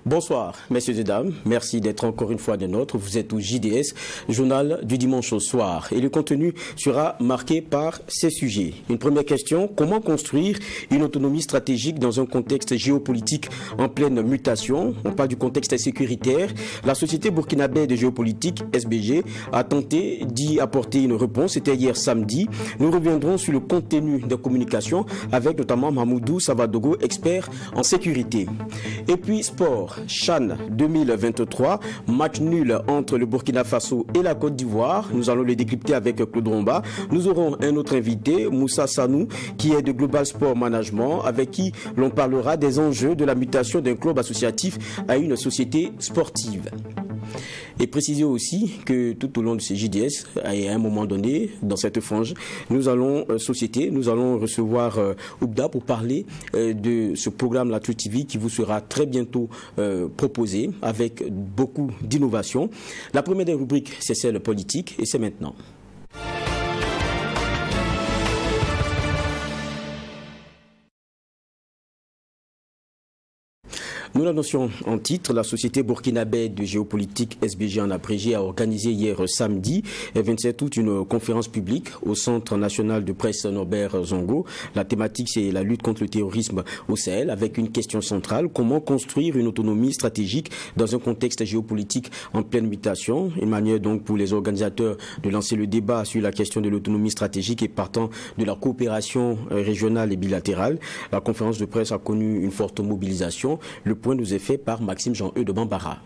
Bonsoir, messieurs et dames. Merci d'être encore une fois des nôtres. Vous êtes au JDS, journal du dimanche au soir. Et le contenu sera marqué par ces sujets. Une première question, comment construire une autonomie stratégique dans un contexte géopolitique en pleine mutation? On parle du contexte sécuritaire. La Société burkinabé de géopolitique, SBG, a tenté d'y apporter une réponse. C'était hier samedi. Nous reviendrons sur le contenu de communication avec notamment Mahamoudou Savadogo, expert en sécurité. Et puis sport. CHAN 2023, match nul entre le Burkina Faso et la Côte d'Ivoire. Nous allons le décrypter avec Claude Romba. Nous aurons un autre invité, Moussa Sanou, qui est de Global Sport Management, avec qui l'on parlera des enjeux de la mutation d'un club associatif à une société sportive. Et préciser aussi que tout au long de ces JDS, à un moment donné, dans cette frange, nous allons recevoir Oubda pour parler de ce programme La True TV qui vous sera très bientôt proposé avec beaucoup d'innovation. La première des rubriques, c'est celle politique et c'est maintenant. Nous l'annoncions en titre, la Société burkinabé de géopolitique SBG en abrégé a organisé hier samedi 27 août une conférence publique au Centre national de presse Norbert Zongo. La thématique, c'est la lutte contre le terrorisme au Sahel avec une question centrale, comment construire une autonomie stratégique dans un contexte géopolitique en pleine mutation. Une manière donc pour les organisateurs de lancer le débat sur la question de l'autonomie stratégique et partant de la coopération régionale et bilatérale. La conférence de presse a connu une forte mobilisation. Le point nous est fait par Maxime Jean-Eudes de Bambara.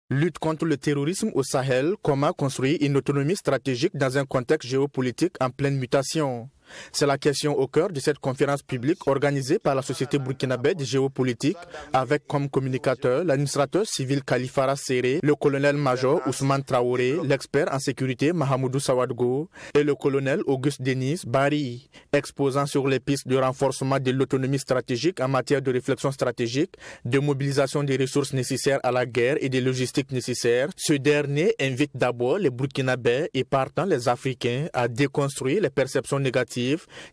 Lutte contre le terrorisme au Sahel, comment construire une autonomie stratégique dans un contexte géopolitique en pleine mutation? C'est la question au cœur de cette conférence publique organisée par la Société burkinabé de géopolitique avec comme communicateur l'administrateur civil Kalifara Séré, le colonel-major Ousmane Traoré, l'expert en sécurité Mahamoudou Savadogo et le colonel Auguste Denis Bari, exposant sur les pistes de renforcement de l'autonomie stratégique en matière de réflexion stratégique, de mobilisation des ressources nécessaires à la guerre et des logistiques nécessaires. Ce dernier invite d'abord les burkinabés et partant les Africains à déconstruire les perceptions négatives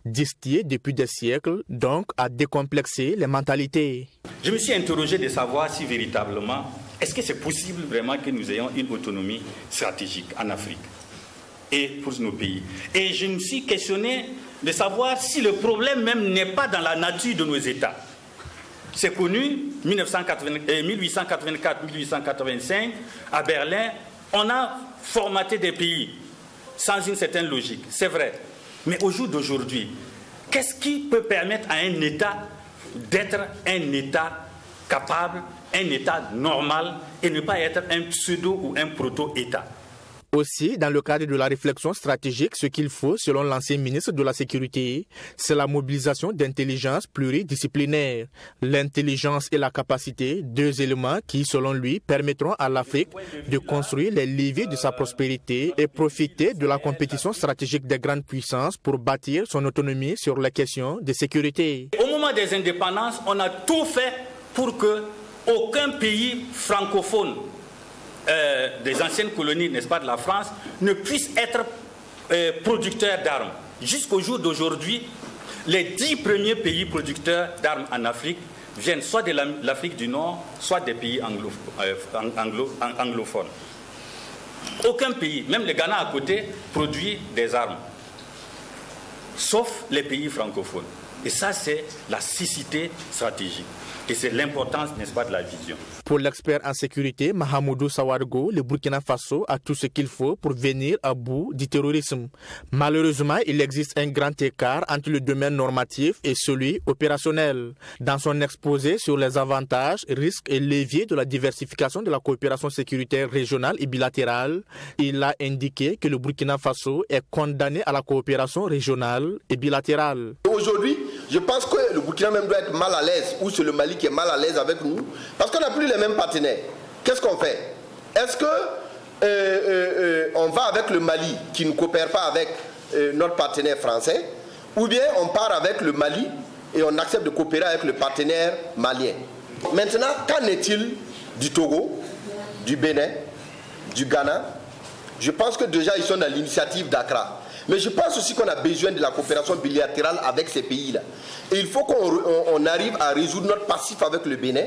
distillées depuis des siècles, donc à décomplexer les mentalités. Je me suis interrogé de savoir si véritablement, est-ce que c'est possible vraiment que nous ayons une autonomie stratégique en Afrique et pour nos pays. Et je me suis questionné de savoir si le problème même n'est pas dans la nature de nos États. C'est connu, 1884-1885, à Berlin, on a formaté des pays sans une certaine logique, c'est vrai. Mais au jour d'aujourd'hui, qu'est-ce qui peut permettre à un État d'être un État capable, un État normal et ne pas être un pseudo ou un proto-État? Aussi, dans le cadre de la réflexion stratégique, ce qu'il faut, selon l'ancien ministre de la Sécurité, c'est la mobilisation d'intelligence pluridisciplinaire. L'intelligence et la capacité, deux éléments qui, selon lui, permettront à l'Afrique de construire les leviers de sa prospérité et profiter de la compétition stratégique des grandes puissances pour bâtir son autonomie sur les questions de sécurité. Au moment des indépendances, on a tout fait pour que aucun pays francophone des anciennes colonies, n'est-ce pas, de la France, ne puisse être producteur d'armes. Jusqu'au jour d'aujourd'hui, les 10 premiers pays producteurs d'armes en Afrique viennent soit de l'Afrique du Nord, soit des pays anglophones. Aucun pays, même le Ghana à côté, produit des armes, sauf les pays francophones. Et ça, c'est la cécité stratégique. Et c'est l'importance, n'est-ce pas, de la vision. Pour l'expert en sécurité, Mahamoudou Savadogo, le Burkina Faso a tout ce qu'il faut pour venir à bout du terrorisme. Malheureusement, il existe un grand écart entre le domaine normatif et celui opérationnel. Dans son exposé sur les avantages, risques et leviers de la diversification de la coopération sécuritaire régionale et bilatérale, il a indiqué que le Burkina Faso est condamné à la coopération régionale et bilatérale. Aujourd'hui, je pense que le Burkina même doit être mal à l'aise, ou c'est le Mali qui est mal à l'aise avec nous, parce qu'on n'a plus les mêmes partenaires. Qu'est-ce qu'on fait? Est-ce que on va avec le Mali, qui ne coopère pas avec notre partenaire français, ou bien on part avec le Mali et on accepte de coopérer avec le partenaire malien? Maintenant, qu'en est-il du Togo, du Bénin, du Ghana? Je pense que déjà ils sont dans l'initiative d'Accra. Mais je pense aussi qu'on a besoin de la coopération bilatérale avec ces pays-là. Et il faut qu'on arrive à résoudre notre passif avec le Bénin.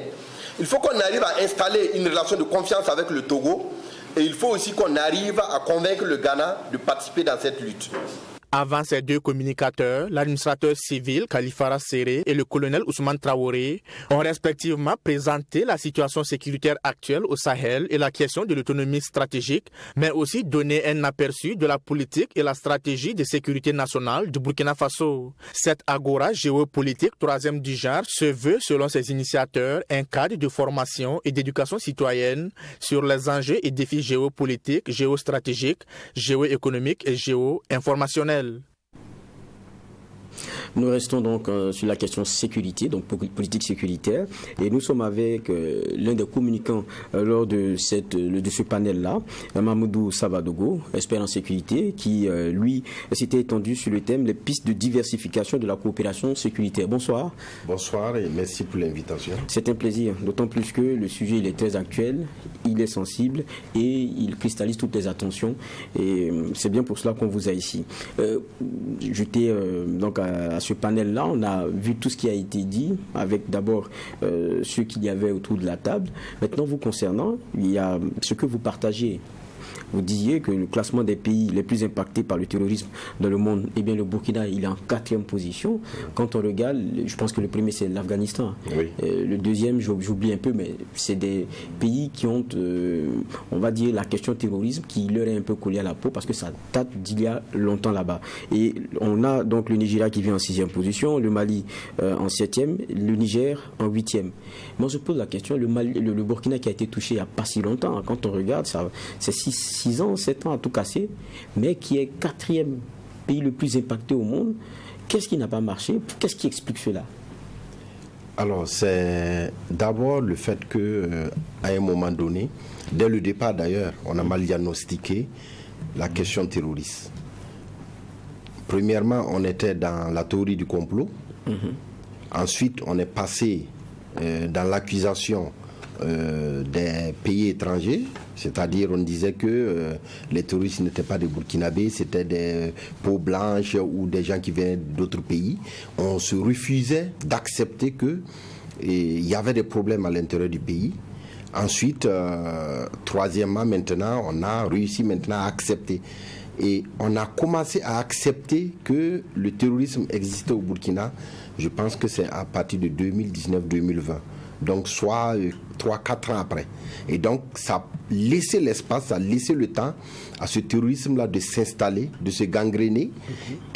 Il faut qu'on arrive à installer une relation de confiance avec le Togo. Et il faut aussi qu'on arrive à convaincre le Ghana de participer dans cette lutte. Avant ces deux communicateurs, l'administrateur civil Kalifara Séré et le colonel Ousmane Traoré ont respectivement présenté la situation sécuritaire actuelle au Sahel et la question de l'autonomie stratégique, mais aussi donné un aperçu de la politique et la stratégie de sécurité nationale du Burkina Faso. Cette agora géopolitique troisième du genre se veut, selon ses initiateurs, un cadre de formation et d'éducation citoyenne sur les enjeux et défis géopolitiques, géostratégiques, géoéconomiques et géo-informationnels. Nous restons donc sur la question sécurité, donc politique sécuritaire, et nous sommes avec l'un des communicants lors de ce panel-là, Mamoudou Savadogo, expert en sécurité, qui lui s'était étendu sur le thème les pistes de diversification de la coopération sécuritaire. Bonsoir. Bonsoir et merci pour l'invitation. C'est un plaisir, d'autant plus que le sujet il est très actuel, il est sensible et il cristallise toutes les attentions, et c'est bien pour cela qu'on vous a ici. J'étais donc à ce panel-là, on a vu tout ce qui a été dit, avec d'abord ce qu'il y avait autour de la table. Maintenant, vous concernant, il y a ce que vous partagez. Vous disiez que le classement des pays les plus impactés par le terrorisme dans le monde, eh bien le Burkina, il est en 4e position. Quand on regarde, je pense que le premier c'est l'Afghanistan. Oui. Le deuxième, j'oublie un peu, mais c'est des pays qui ont, on va dire, la question terrorisme qui leur est un peu collée à la peau parce que ça date d'il y a longtemps là-bas. Et on a donc le Nigeria qui vient en 6e position, le Mali en 7e, le Niger en 8e. Mais on se pose la question, le Burkina qui a été touché il n'y a pas si longtemps, quand on regarde, c'est 6 ans, 7 ans à tout casser, mais qui est 4e pays le plus impacté au monde. Qu'est-ce qui n'a pas marché? Qu'est-ce qui explique cela? Alors, c'est d'abord le fait que, à un moment donné, dès le départ d'ailleurs, on a mal diagnostiqué la question terroriste. Premièrement, on était dans la théorie du complot. Ensuite, on est passé dans l'accusation des pays étrangers, c'est-à-dire on disait que les terroristes n'étaient pas des Burkinabés, c'était des peaux blanches ou des gens qui venaient d'autres pays. On se refusait d'accepter que il y avait des problèmes à l'intérieur du pays. Ensuite, troisièmement, maintenant, on a réussi maintenant à accepter. Et on a commencé à accepter que le terrorisme existait au Burkina. Je pense que c'est à partir de 2019-2020. Donc, soit 3-4 ans après. Et donc, ça a laissé l'espace, ça a laissé le temps à ce terrorisme-là de s'installer, de se gangréner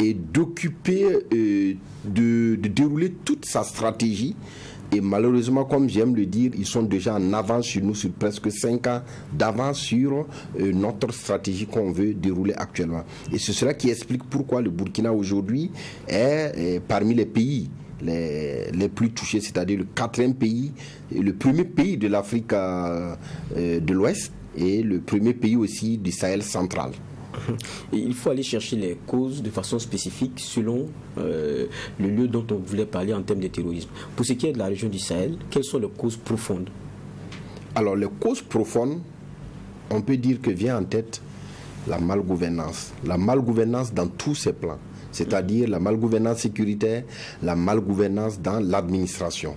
et d'occuper, de dérouler toute sa stratégie. Et malheureusement, comme j'aime le dire, ils sont déjà en avance sur nous, sur presque 5 ans d'avance sur notre stratégie qu'on veut dérouler actuellement. Et c'est cela qui explique pourquoi le Burkina aujourd'hui est parmi les pays les plus touchés, c'est-à-dire le 4e pays, le premier pays de l'Afrique de l'Ouest et le premier pays aussi du Sahel central. Et il faut aller chercher les causes de façon spécifique selon le lieu dont on voulait parler en termes de terrorisme. Pour ce qui est de la région du Sahel, quelles sont les causes profondes? Alors les causes profondes, on peut dire que vient en tête la malgouvernance. La malgouvernance dans tous ses plans. C'est-à-dire la malgouvernance sécuritaire, la malgouvernance dans l'administration.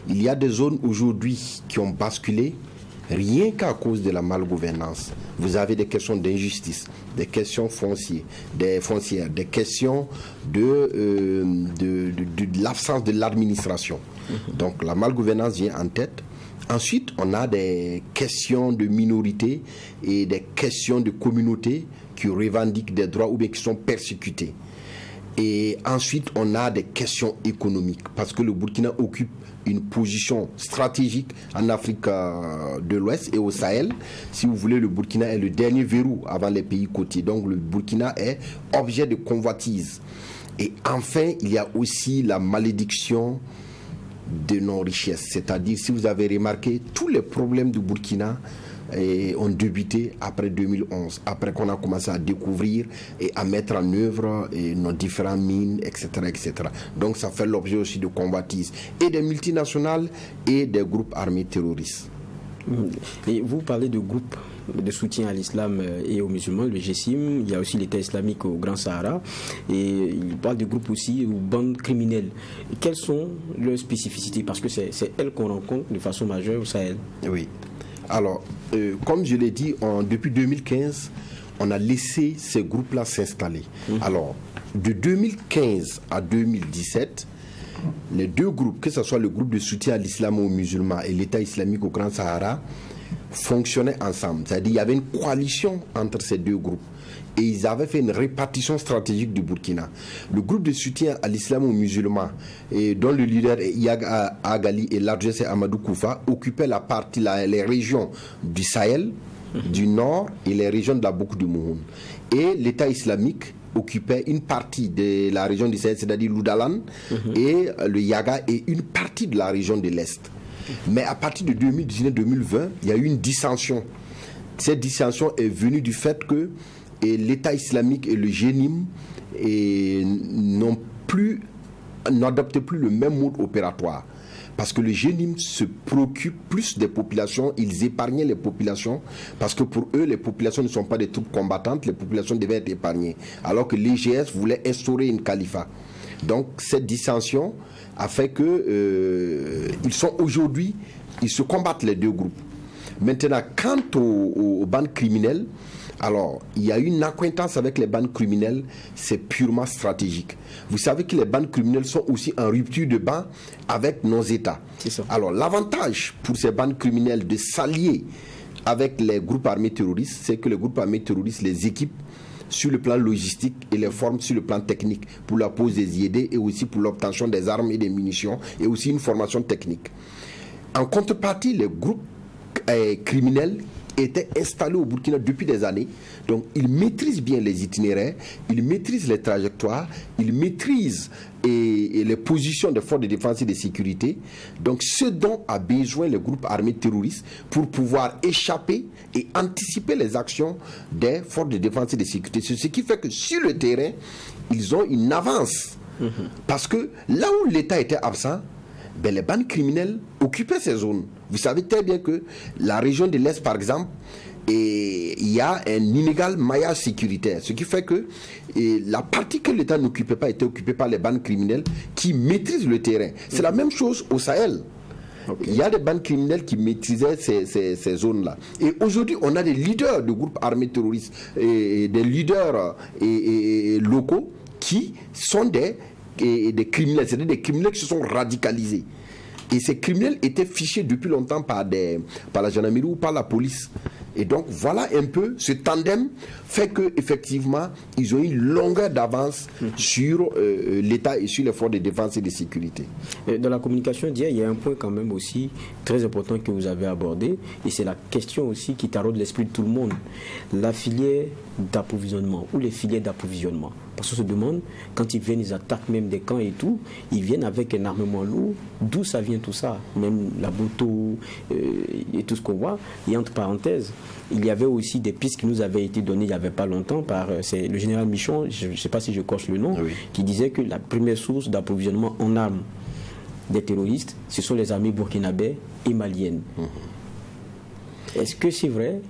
Il y a des zones aujourd'hui qui ont basculé rien qu'à cause de la malgouvernance. Vous avez des questions d'injustice, des questions foncières, des questions de l'absence de l'administration. Donc la malgouvernance vient en tête. Ensuite, on a des questions de minorités et des questions de communautés qui revendiquent des droits ou bien qui sont persécutées. Et ensuite, on a des questions économiques, parce que le Burkina occupe une position stratégique en Afrique de l'Ouest et au Sahel. Si vous voulez, le Burkina est le dernier verrou avant les pays côtiers. Donc le Burkina est objet de convoitise. Et enfin, il y a aussi la malédiction de nos richesses. C'est-à-dire, si vous avez remarqué, tous les problèmes du Burkina ont débuté après 2011, après qu'on a commencé à découvrir et à mettre en œuvre nos différentes mines, etc., etc. Donc ça fait l'objet aussi de convoitises et des multinationales et des groupes armés terroristes. Et vous parlez de groupes de soutien à l'islam et aux musulmans, le GSIM, il y a aussi l'État islamique au Grand Sahara, et il parle de groupes aussi ou bandes criminelles. Quelles sont leurs spécificités? Parce que c'est elles qu'on rencontre de façon majeure au Sahel. Oui. Alors, comme je l'ai dit, depuis 2015, on a laissé ces groupes-là s'installer. Alors, de 2015 à 2017, les deux groupes, que ce soit le groupe de soutien à l'islam aux musulmans et l'État islamique au Grand Sahara, fonctionnaient ensemble. C'est-à-dire qu'il y avait une coalition entre ces deux groupes. Et ils avaient fait une répartition stratégique du Burkina. Le groupe de soutien à l'islam aux musulmans, dont le leader est Iyag Agali et l'adjoint Amadou Koufa, occupaient les régions du Sahel, du Nord et les régions de la boucle du Mouhoun. Et l'État islamique occupait une partie de la région du Sahel, c'est-à-dire l'Oudalan, et le Yaga, et une partie de la région de l'Est. Mais à partir de 2019-2020, il y a eu une dissension. Cette dissension est venue du fait que l'État islamique et le GENIM n'adoptent plus le même mode opératoire. Parce que le GENIM se préoccupe plus des populations, ils épargnaient les populations, parce que pour eux, les populations ne sont pas des troupes combattantes, les populations devaient être épargnées. Alors que l'EGS voulait instaurer une califat. Donc cette dissension a fait que ils se combattent les deux groupes. Maintenant, quant aux bandes criminelles, alors, il y a une acquaintance avec les bandes criminelles, c'est purement stratégique. Vous savez que les bandes criminelles sont aussi en rupture de banc avec nos États. C'est ça. Alors, l'avantage pour ces bandes criminelles de s'allier avec les groupes armés terroristes, c'est que les groupes armés terroristes les équipent sur le plan logistique et les forment sur le plan technique pour la pose des IED et aussi pour l'obtention des armes et des munitions et aussi une formation technique. En contrepartie, les groupes criminels étaient installés au Burkina depuis des années. Donc, ils maîtrisent bien les itinéraires, ils maîtrisent les trajectoires, ils maîtrisent les positions des forces de défense et de sécurité. Donc, ce dont a besoin les groupes armés terroristes pour pouvoir échapper et anticiper les actions des forces de défense et de sécurité. C'est ce qui fait que sur le terrain, ils ont une avance. Parce que là où l'État était absent, les bandes criminelles occupaient ces zones. Vous savez très bien que la région de l'Est, par exemple, il y a un inégal maillage sécuritaire. Ce qui fait que la partie que l'État n'occupait pas était occupée par les bandes criminelles qui maîtrisent le terrain. C'est la même chose au Sahel. Okay. Il y a des bandes criminelles qui maîtrisaient ces zones-là. Et aujourd'hui, on a des leaders de groupes armés terroristes, et des leaders locaux qui sont des criminels, c'est-à-dire des criminels qui se sont radicalisés. Et ces criminels étaient fichés depuis longtemps par la gendarmerie ou par la police. Et donc voilà un peu, ce tandem fait qu'effectivement, ils ont une longueur d'avance sur l'État et sur les forces de défense et de sécurité. Dans la communication d'hier, il y a un point quand même aussi très important que vous avez abordé, et c'est la question aussi qui taraude l'esprit de tout le monde. La filière d'approvisionnement ou les filières d'approvisionnement. Parce qu'on se demande, quand ils viennent, ils attaquent même des camps et tout, ils viennent avec un armement lourd, d'où ça vient tout ça? Même la moto et tout ce qu'on voit. Et entre parenthèses, il y avait aussi des pistes qui nous avaient été données il n'y avait pas longtemps par le général Michon, je ne sais pas si je coche le nom, oui, qui disait que la première source d'approvisionnement en armes des terroristes, ce sont les armées burkinabées et maliennes. Est-ce que c'est vrai?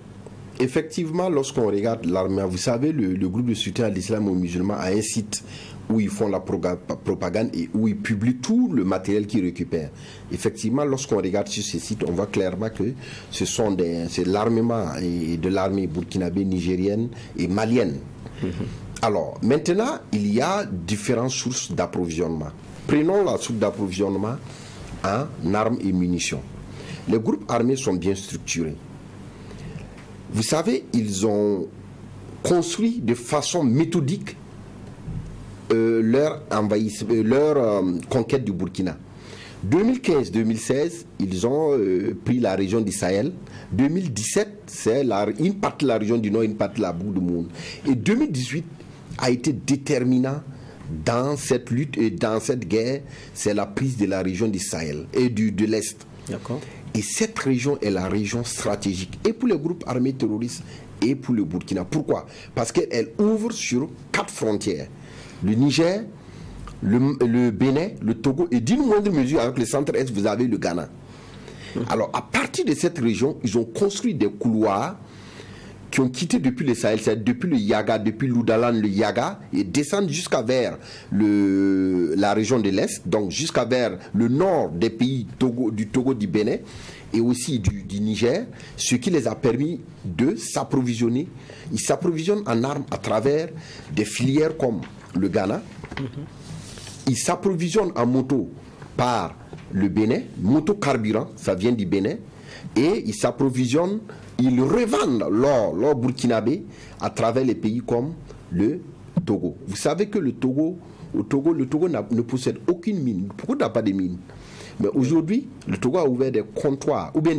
Effectivement, lorsqu'on regarde l'armée, vous savez, le groupe de soutien à l'islam aux musulmans a un site où ils font la propagande et où ils publient tout le matériel qu'ils récupèrent. Effectivement, lorsqu'on regarde sur ces sites, on voit clairement que c'est l'armement de l'armée burkinabé, nigérienne et malienne. Alors, maintenant, il y a différentes sources d'approvisionnement. Prenons la source d'approvisionnement en armes et munitions. Les groupes armés sont bien structurés. Vous savez, ils ont construit de façon méthodique leur conquête du Burkina. 2015-2016, ils ont pris la région du Sahel. 2017, c'est une partie de la région du Nord, une partie de la boucle du monde. Et 2018 a été déterminant dans cette lutte et dans cette guerre. C'est la prise de la région du Sahel et de l'Est. D'accord. Et cette région est la région stratégique, et pour les groupes armés terroristes, et pour le Burkina. Pourquoi? Parce qu'elle ouvre sur 4 frontières. Le Niger, le Bénin, le Togo, et d'une moindre mesure, avec le centre-est, vous avez le Ghana. Alors, à partir de cette région, ils ont construit des couloirs qui ont quitté depuis le Sahel, c'est depuis le Yaga, depuis l'Oudalan, le Yaga, et descendent jusqu'à vers la région de l'Est, donc jusqu'à vers le nord des pays du Togo, du Bénin, et aussi du Niger, ce qui les a permis de s'approvisionner. Ils s'approvisionnent en armes à travers des filières comme le Ghana. Ils s'approvisionnent en moto par le Bénin, moto carburant, ça vient du Bénin, et ils s'approvisionnent, ils revendent l'or burkinabé à travers les pays comme le Togo. Vous savez que le Togo ne possède aucune mine. Pourquoi il n'a pas de mine? Mais aujourd'hui, le Togo a ouvert des comptoirs, ou bien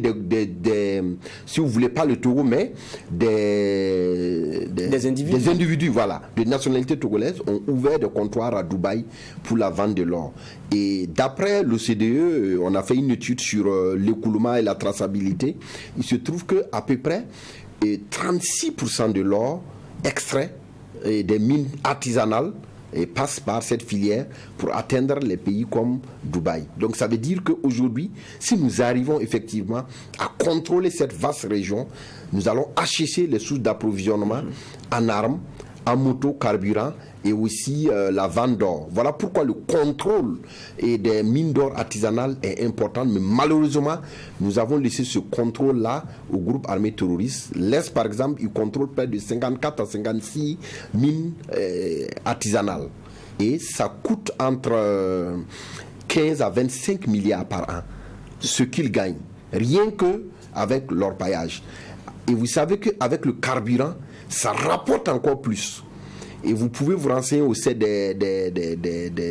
si vous ne voulez pas le Togo, mais des individus, voilà, de nationalité togolaise ont ouvert des comptoirs à Dubaï pour la vente de l'or. Et d'après l'OCDE, on a fait une étude sur l'écoulement et la traçabilité. Il se trouve qu'à peu près 36% de l'or extrait des mines artisanales et passe par cette filière pour atteindre les pays comme Dubaï. Donc ça veut dire qu'aujourd'hui, si nous arrivons effectivement à contrôler cette vaste région, nous allons acheter les sources d'approvisionnement en armes, en moto, carburant et aussi la vente d'or. Voilà pourquoi le contrôle des mines d'or artisanales est important, mais malheureusement, nous avons laissé ce contrôle-là au groupe armé terroriste. L'Est, par exemple, il contrôle près de 54 à 56 mines artisanales. Et ça coûte entre 15 à 25 milliards par an, ce qu'ils gagnent, rien qu'avec leur paillage. Et vous savez qu'avec le carburant, ça rapporte encore plus. Et vous pouvez vous renseigner au sein des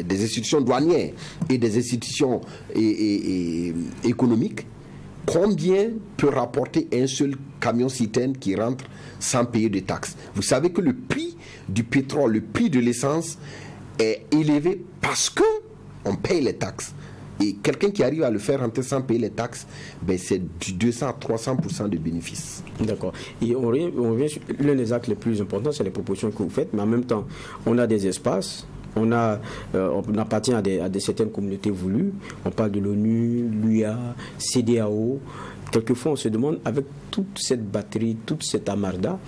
institutions douanières et des institutions économiques. Combien peut rapporter un seul camion-citerne qui rentre sans payer de taxes? Vous savez que le prix du pétrole, le prix de l'essence est élevé parce qu'on paye les taxes. Et quelqu'un qui arrive à le faire rentrer sans payer les taxes, ben c'est du 200 à 300% de bénéfices. D'accord. Et on revient sur l'un des actes les plus importants, c'est les propositions que vous faites, mais en même temps, on a des espaces, on appartient à certaines communautés voulues, on parle de l'ONU, l'UA, CEDEAO. Quelquefois, on se demande, avec toute cette batterie, toute cette armada,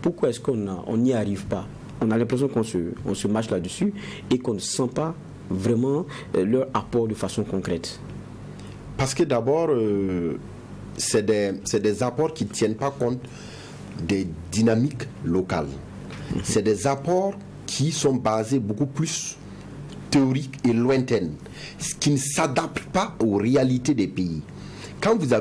pourquoi est-ce qu'on n'y arrive pas? On a l'impression qu'on se marche là-dessus et qu'on ne sent pas vraiment leur apport de façon concrète. Parce que d'abord, c'est des apports qui ne tiennent pas compte des dynamiques locales. C'est des apports qui sont basés beaucoup plus théoriques et lointaines, qui ne s'adaptent pas aux réalités des pays. Quand vous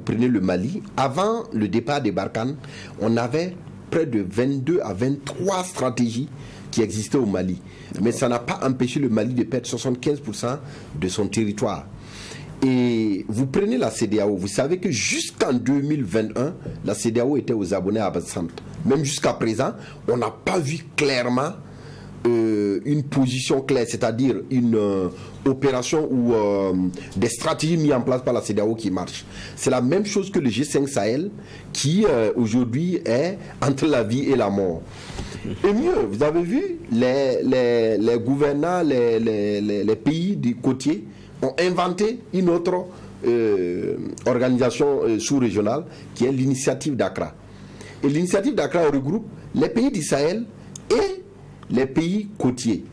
prenez le Mali, avant le départ des Barkhane, on avait près de 22 à 23 stratégies qui existaient au Mali. Mais ça n'a pas empêché le Mali de perdre 75% de son territoire. Et vous prenez la CEDEAO, vous savez que jusqu'en 2021, la CEDEAO était aux abonnés absentes. Même jusqu'à présent, on n'a pas vu clairement une position claire, c'est-à-dire une opération ou des stratégies mises en place par la CEDEAO qui marchent. C'est la même chose que le G5 Sahel qui aujourd'hui est entre la vie et la mort. Et mieux, vous avez vu, les gouvernants, les pays du côtier ont inventé une autre organisation sous-régionale qui est l'initiative d'Accra. Et l'initiative d'Accra regroupe les pays du Sahel et les pays côtiers.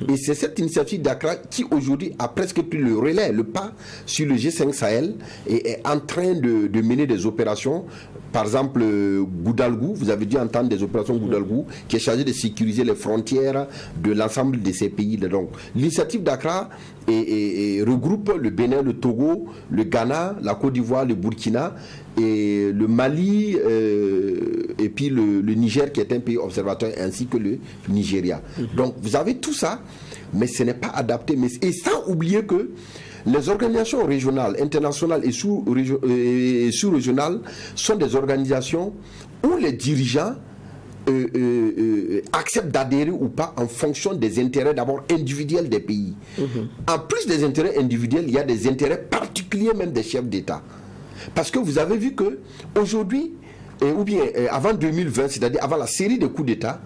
Et c'est cette initiative d'Accra qui aujourd'hui a presque pris le relais, le pas sur le G5 Sahel et est en train de mener des opérations. Par exemple, Goudalgou, vous avez dû entendre des opérations Goudalgou, qui est chargée de sécuriser les frontières de l'ensemble de ces pays. Donc, l'initiative d'Accra regroupe le Bénin, le Togo, le Ghana, la Côte d'Ivoire, le Burkina, et le Mali, et puis le Niger, qui est un pays observateur, ainsi que le Nigeria. Donc, vous avez tout ça, mais ce n'est pas adapté. Et sans oublier que les organisations régionales, internationales et sous-régionales sont des organisations où les dirigeants acceptent d'adhérer ou pas en fonction des intérêts d'abord individuels des pays. En plus des intérêts individuels, il y a des intérêts particuliers même des chefs d'État. Parce que vous avez vu que aujourd'hui, ou bien avant 2020, c'est-à-dire avant la série de coups d'État,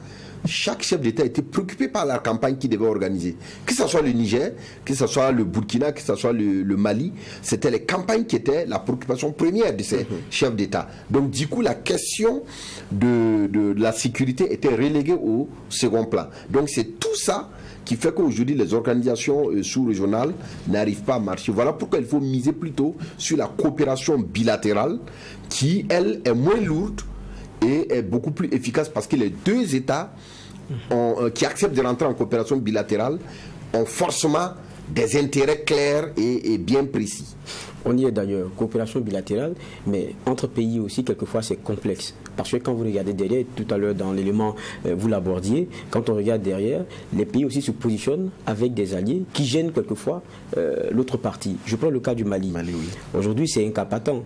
chaque chef d'État était préoccupé par la campagne qu'il devait organiser. Que ce soit le Niger, que ce soit le Burkina, que ce soit le Mali, c'était les campagnes qui étaient la préoccupation première de ces chefs d'État. Donc du coup, la question de la sécurité était reléguée au second plan. Donc c'est tout ça qui fait qu'aujourd'hui les organisations sous-régionales n'arrivent pas à marcher. Voilà pourquoi il faut miser plutôt sur la coopération bilatérale qui, elle, est moins lourde et est beaucoup plus efficace parce que les deux États qui acceptent de rentrer en coopération bilatérale ont forcément des intérêts clairs et bien précis. On y est d'ailleurs, coopération bilatérale, mais entre pays aussi, quelquefois, c'est complexe. Parce que quand vous regardez derrière, tout à l'heure dans l'élément, vous l'abordiez, quand on regarde derrière, les pays aussi se positionnent avec des alliés qui gênent quelquefois l'autre partie. Je prends le cas du Mali. Oui. Aujourd'hui, c'est un cas patent,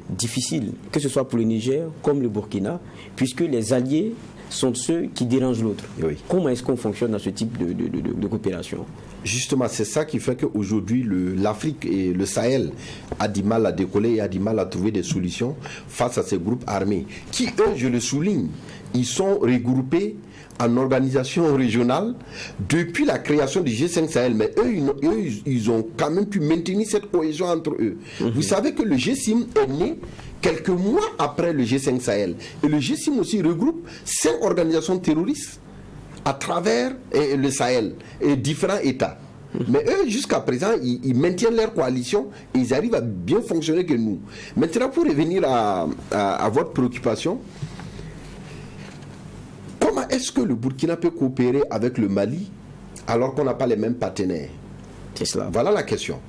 difficile, que ce soit pour le Niger comme le Burkina, puisque les alliés sont ceux qui dérangent l'autre. Oui. Comment est-ce qu'on fonctionne dans ce type de coopération ? Justement, c'est ça qui fait qu'aujourd'hui, l'Afrique et le Sahel a du mal à décoller et a du mal à trouver des solutions face à ces groupes armés qui, eux, je le souligne, ils sont regroupés en organisation régionale depuis la création du G5 Sahel. Mais eux, ils ont quand même pu maintenir cette cohésion entre eux. Vous savez que le G5 est né quelques mois après le G5 Sahel. Et le G5 aussi regroupe 5 organisations terroristes à travers le Sahel et différents États. Mais eux, jusqu'à présent, ils maintiennent leur coalition et ils arrivent à bien fonctionner que nous. Maintenant, pour revenir à votre préoccupation, comment est-ce que le Burkina peut coopérer avec le Mali alors qu'on n'a pas les mêmes partenaires? C'est cela. Voilà la question.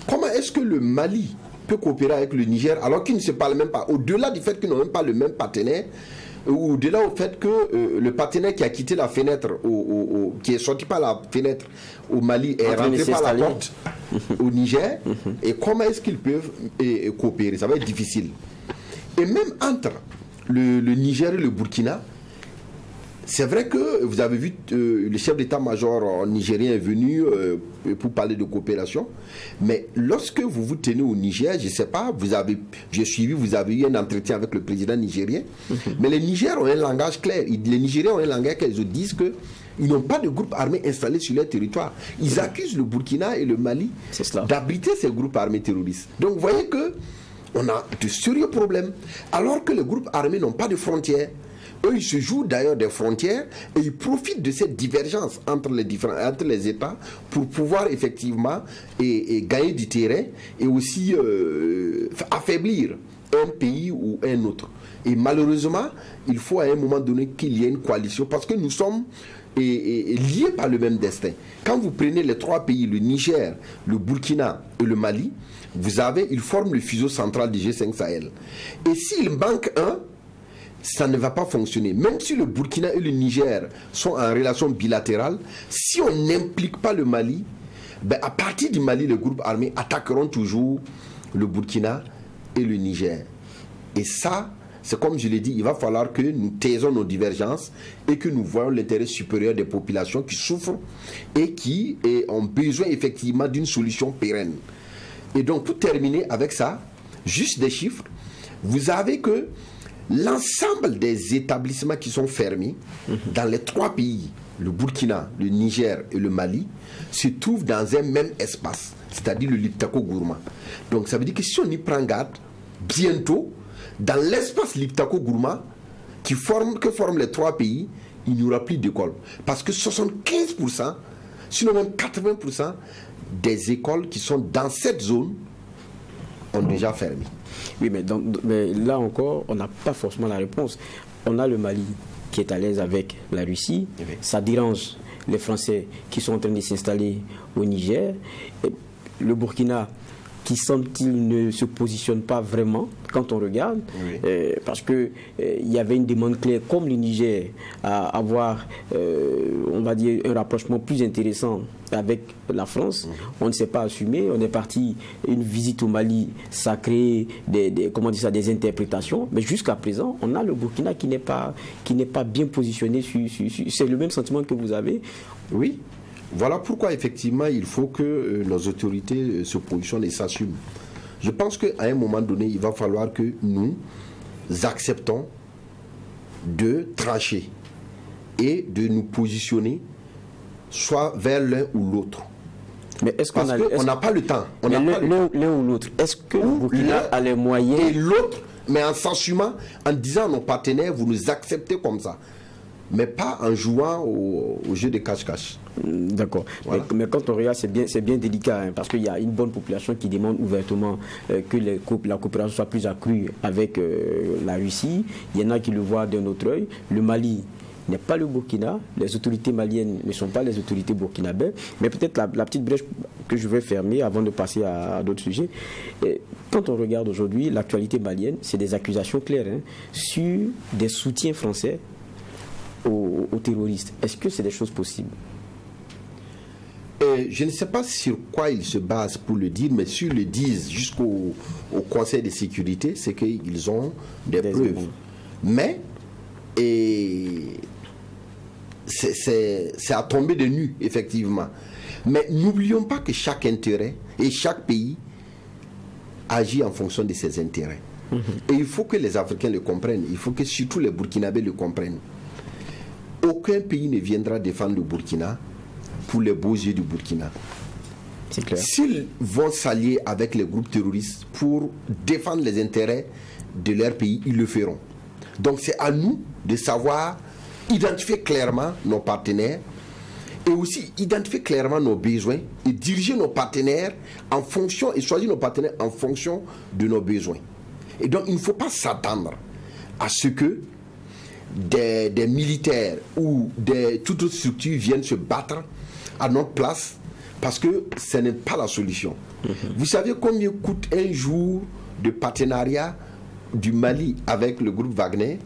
Comment est-ce que le Mali peut coopérer avec le Niger alors qu'ils ne se parlent même pas? Au-delà du fait qu'ils n'ont même pas le même partenaire, ou au-delà au fait que le partenaire qui a quitté la fenêtre, qui est sorti par la fenêtre au Mali est rentré par la porte au Niger, et comment est-ce qu'ils peuvent coopérer? Ça va être difficile. Et même entre le Niger et le Burkina, c'est vrai que vous avez vu le chef d'état-major nigérien est venu pour parler de coopération, mais lorsque vous vous tenez au Niger, je ne sais pas, j'ai suivi, vous avez eu un entretien avec le président nigérien, mais les Nigériens ont un langage clair. Les Nigériens ont un langage clair, ils disent que ils n'ont pas de groupes armés installés sur leur territoire. Ils accusent le Burkina et le Mali d'abriter ces groupes armés terroristes. Donc vous voyez que on a de sérieux problèmes, alors que les groupes armés n'ont pas de frontières. Eux, ils se jouent d'ailleurs des frontières et ils profitent de cette divergence entre les États pour pouvoir effectivement et gagner du terrain et aussi affaiblir un pays ou un autre. Et malheureusement, il faut à un moment donné qu'il y ait une coalition parce que nous sommes liés par le même destin. Quand vous prenez les 3 pays, le Niger, le Burkina et le Mali, ils forment le fuseau central du G5 Sahel. Et s'il manque un, ça ne va pas fonctionner. Même si le Burkina et le Niger sont en relation bilatérale, si on n'implique pas le Mali, à partir du Mali, les groupes armés attaqueront toujours le Burkina et le Niger. Et ça, c'est comme je l'ai dit, il va falloir que nous taisons nos divergences et que nous voyons l'intérêt supérieur des populations qui souffrent et qui ont besoin effectivement d'une solution pérenne. Et donc, pour terminer avec ça, juste des chiffres, vous avez que l'ensemble des établissements qui sont fermés dans les 3 pays, le Burkina, le Niger et le Mali, se trouvent dans un même espace, c'est-à-dire le Liptako Gourma. Donc ça veut dire que si on y prend garde, bientôt, dans l'espace Liptako Gourma que forment les 3 pays, il n'y aura plus d'école. Parce que 75%, sinon même 80% des écoles qui sont dans cette zone ont déjà fermé. Oui, mais là encore, on n'a pas forcément la réponse. On a le Mali qui est à l'aise avec la Russie. Ça dérange les Français qui sont en train de s'installer au Niger. Et le Burkina qui semble-t-il ne se positionne pas vraiment quand on regarde, parce qu'il y avait une demande claire comme le Niger à avoir, on va dire, un rapprochement plus intéressant avec la France. On ne s'est pas assumé, on est parti, une visite au Mali, ça a créé des interprétations, mais jusqu'à présent, on a le Burkina qui n'est pas bien positionné. C'est le même sentiment que vous avez? Oui. Voilà pourquoi effectivement il faut que nos autorités se positionnent et s'assument. Je pense qu'à un moment donné, il va falloir que nous acceptons de trancher et de nous positionner soit vers l'un ou l'autre. Mais est-ce qu'on on n'a pas le temps. L'un ou l'autre. Est-ce que le Burkina a les moyens? Et l'autre, mais en s'assumant, en disant à nos partenaires, vous nous acceptez comme ça. Mais pas en jouant au jeu de cache-cache. D'accord. Voilà. Mais quand on regarde, c'est bien délicat, hein, parce qu'il y a une bonne population qui demande ouvertement que la coopération soit plus accrue avec la Russie. Il y en a qui le voient d'un autre œil. Le Mali n'est pas le Burkina, les autorités maliennes ne sont pas les autorités burkinabées, mais peut-être la petite brèche que je vais fermer avant de passer à d'autres sujets. Quand on regarde aujourd'hui l'actualité malienne, c'est des accusations claires sur des soutiens français aux terroristes. Est-ce que c'est des choses possibles? Je ne sais pas sur quoi ils se basent pour le dire, mais s'ils le disent jusqu'au Conseil de sécurité, c'est qu'ils ont des preuves. Mais c'est à tomber de nu, effectivement. Mais n'oublions pas que chaque intérêt et chaque pays agit en fonction de ses intérêts. Et il faut que les Africains le comprennent. Il faut que surtout les Burkinabés le comprennent. Aucun pays ne viendra défendre le Burkina pour les beaux yeux du Burkina. C'est clair. S'ils vont s'allier avec les groupes terroristes pour défendre les intérêts de leur pays, ils le feront. Donc c'est à nous de savoir identifier clairement nos partenaires et aussi identifier clairement nos besoins et diriger nos partenaires en fonction et choisir nos partenaires en fonction de nos besoins. Et donc il ne faut pas s'attendre à ce que des militaires ou toute autre structure viennent se battre à notre place, parce que ce n'est pas la solution. Vous savez combien coûte un jour de partenariat du Mali avec le groupe Wagner?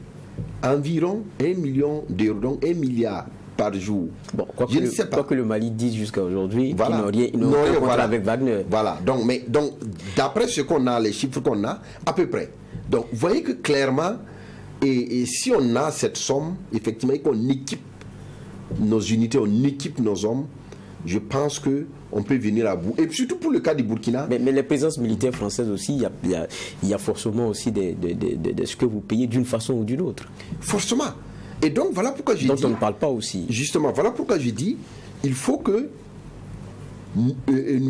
Environ 1 million d'euros, donc 1 milliard par jour. Bon, je ne sais pas. Quoi que le Mali dise jusqu'à aujourd'hui, voilà. Ils n'ont rien contre avec Wagner. Voilà, donc d'après ce qu'on a, les chiffres qu'on a, à peu près. Donc vous voyez que clairement, et si on a cette somme, effectivement, et qu'on équipe nos unités, on équipe nos hommes, je pense qu'on peut venir à bout. Et surtout pour le cas du Burkina. Mais les présences militaires françaises aussi, il y a forcément aussi de ce que vous payez d'une façon ou d'une autre. Forcément. Et donc voilà pourquoi je dis... Donc on ne parle pas aussi. Justement, voilà pourquoi je dis, il faut que nous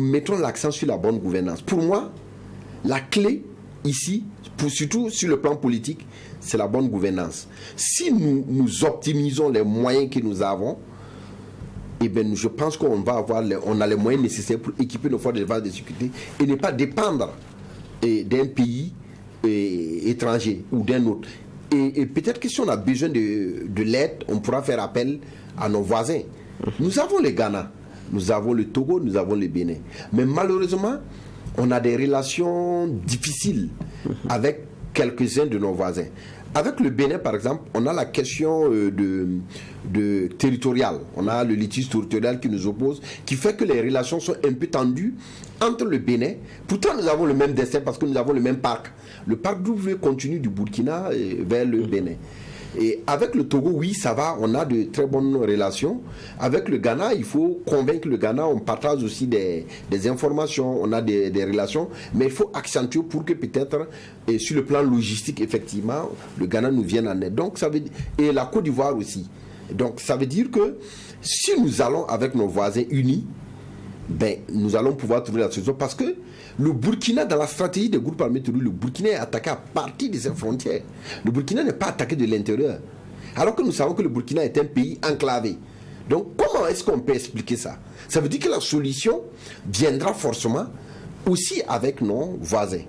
mettons l'accent sur la bonne gouvernance. Pour moi, la clé ici, surtout sur le plan politique, c'est la bonne gouvernance. Si nous optimisons les moyens que nous avons, eh bien, je pense qu'on va on a les moyens nécessaires pour équiper nos forces de défense et de sécurité et ne pas dépendre d'un pays étranger ou d'un autre. Et peut-être que si on a besoin de l'aide, on pourra faire appel à nos voisins. Nous avons le Ghana, nous avons le Togo, nous avons le Bénin. Mais malheureusement, on a des relations difficiles avec quelques-uns de nos voisins. Avec le Bénin, par exemple, on a la question de territoriale. On a le litige territorial qui nous oppose, qui fait que les relations sont un peu tendues entre le Bénin. Pourtant, nous avons le même destin parce que nous avons le même parc. Le parc W continue du Burkina vers le Bénin. Et avec le Togo, oui, ça va, on a de très bonnes relations. Avec le Ghana, il faut convaincre le Ghana, on partage aussi des informations, on a des relations, mais il faut accentuer pour que peut-être, sur le plan logistique, effectivement, le Ghana nous vienne en aide. Donc, ça veut dire, et la Côte d'Ivoire aussi. Donc, ça veut dire que si nous allons avec nos voisins unis, ben, nous allons pouvoir trouver la solution parce que le Burkina, dans la stratégie des groupes armés terroristes, le Burkina est attaqué à partir de ses frontières. Le Burkina n'est pas attaqué de l'intérieur. Alors que nous savons que le Burkina est un pays enclavé. Donc, comment est-ce qu'on peut expliquer ça? Ça veut dire que la solution viendra forcément aussi avec nos voisins.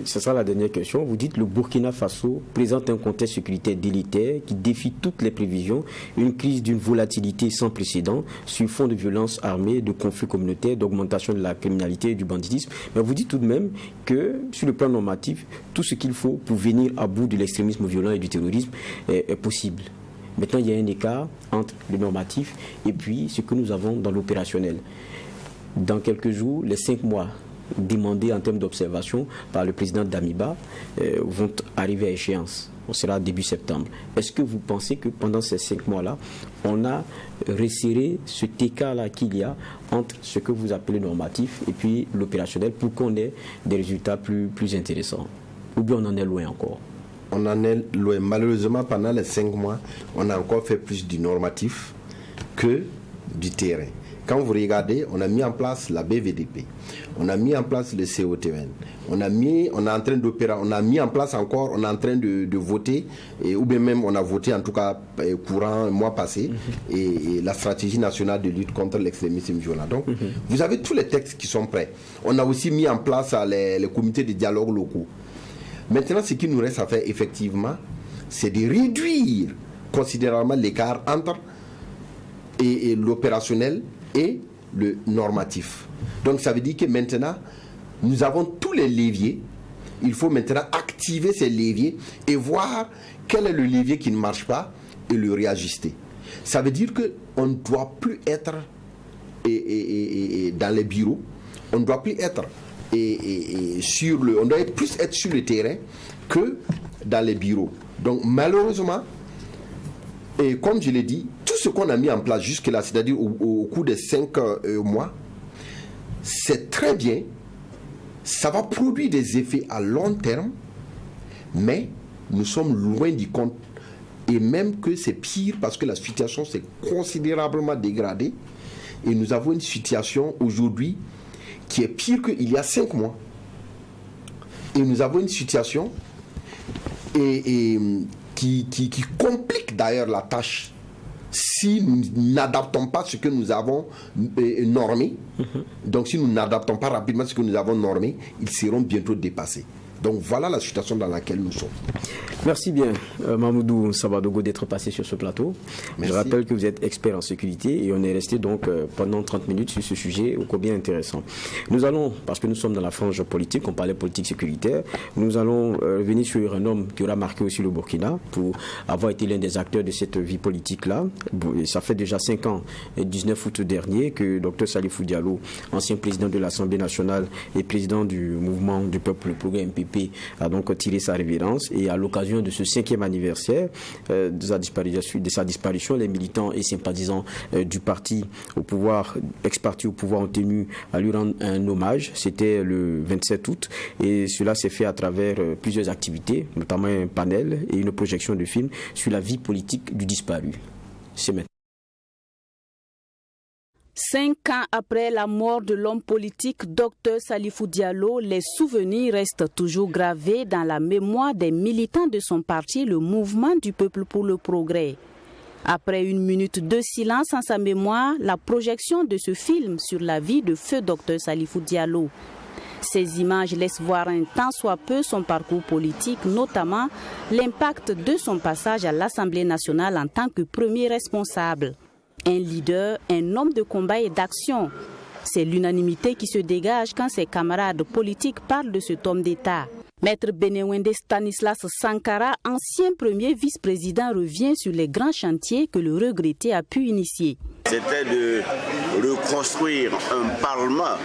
Ce sera la dernière question. Vous dites que le Burkina Faso présente un contexte sécuritaire délétère qui défie toutes les prévisions, une crise d'une volatilité sans précédent sur fond de violence armée, de conflits communautaires, d'augmentation de la criminalité et du banditisme. Mais vous dites tout de même que sur le plan normatif, tout ce qu'il faut pour venir à bout de l'extrémisme violent et du terrorisme est possible. Maintenant, il y a un écart entre le normatif et puis ce que nous avons dans l'opérationnel. Dans quelques jours, les 5 mois demandés en termes d'observation par le président Damiba vont arriver à échéance. On sera début septembre. Est-ce que vous pensez que pendant ces 5 mois-là, on a resserré cet écart-là qu'il y a entre ce que vous appelez normatif et puis l'opérationnel pour qu'on ait des résultats plus intéressants? Ou bien on en est loin encore? on en est loin. Malheureusement, pendant les 5 mois, on a encore fait plus du normatif que du terrain. Quand vous regardez, on a mis en place la BVDP, on a mis en place le COTN, on est en train d'opérer, on a mis en place encore, on est en train de voter, ou bien même on a voté en tout cas courant mois passé, et la stratégie nationale de lutte contre l'extrémisme violent. Donc, vous avez tous les textes qui sont prêts. On a aussi mis en place les comités de dialogue locaux. Maintenant, ce qui nous reste à faire effectivement, c'est de réduire considérablement l'écart entre l'opérationnel et le normatif. Donc ça veut dire que maintenant, nous avons tous les leviers. Il faut maintenant activer ces leviers et voir quel est le levier qui ne marche pas et le réajuster. Ça veut dire qu'on ne doit plus être dans les bureaux, on ne doit plus être on doit plus être sur le terrain que dans les bureaux. Donc malheureusement, et comme je l'ai dit, tout ce qu'on a mis en place jusque-là, c'est-à-dire au cours des 5 mois, c'est très bien, ça va produire des effets à long terme, mais nous sommes loin du compte. Et même que c'est pire parce que la situation s'est considérablement dégradée et nous avons une situation aujourd'hui qui est pire qu'il y a 5 mois. Et nous avons une situation qui complique d'ailleurs la tâche si nous n'adaptons pas ce que nous avons normé. Donc si nous n'adaptons pas rapidement ce que nous avons normé, ils seront bientôt dépassés. Donc voilà la situation dans laquelle nous sommes. Merci bien, Mamoudou Sabadogo, d'être passé sur ce plateau. Merci. Je rappelle que vous êtes expert en sécurité et on est resté donc pendant 30 minutes sur ce sujet ô combien intéressant. Nous allons, parce que nous sommes dans la frange politique, on parlait politique sécuritaire, nous allons venir sur un homme qui aura marqué aussi le Burkina pour avoir été l'un des acteurs de cette vie politique-là. Ça fait déjà 5 ans, le 19 août dernier, que Dr Salifou Diallo, ancien président de l'Assemblée nationale et président du mouvement du peuple, le progrès MPP, a donc tiré sa révérence, et à l'occasion de ce 5e anniversaire de sa disparition, les militants et sympathisants du parti au pouvoir, ex-parti au pouvoir, ont tenu à lui rendre un hommage. C'était le 27 août et cela s'est fait à travers plusieurs activités, notamment un panel et une projection de film sur la vie politique du disparu. C'est maintenant. 5 ans après la mort de l'homme politique Dr Salifou Diallo, les souvenirs restent toujours gravés dans la mémoire des militants de son parti, le Mouvement du Peuple pour le Progrès. Après 1 minute de silence en sa mémoire, la projection de ce film sur la vie de feu Dr Salifou Diallo. Ces images laissent voir un tant soit peu son parcours politique, notamment l'impact de son passage à l'Assemblée nationale en tant que premier responsable. Un leader, un homme de combat et d'action. C'est l'unanimité qui se dégage quand ses camarades politiques parlent de cet homme d'État. Maître Benewende Stanislas Sankara, ancien premier vice-président, revient sur les grands chantiers que le regretté a pu initier. C'était de reconstruire un parlement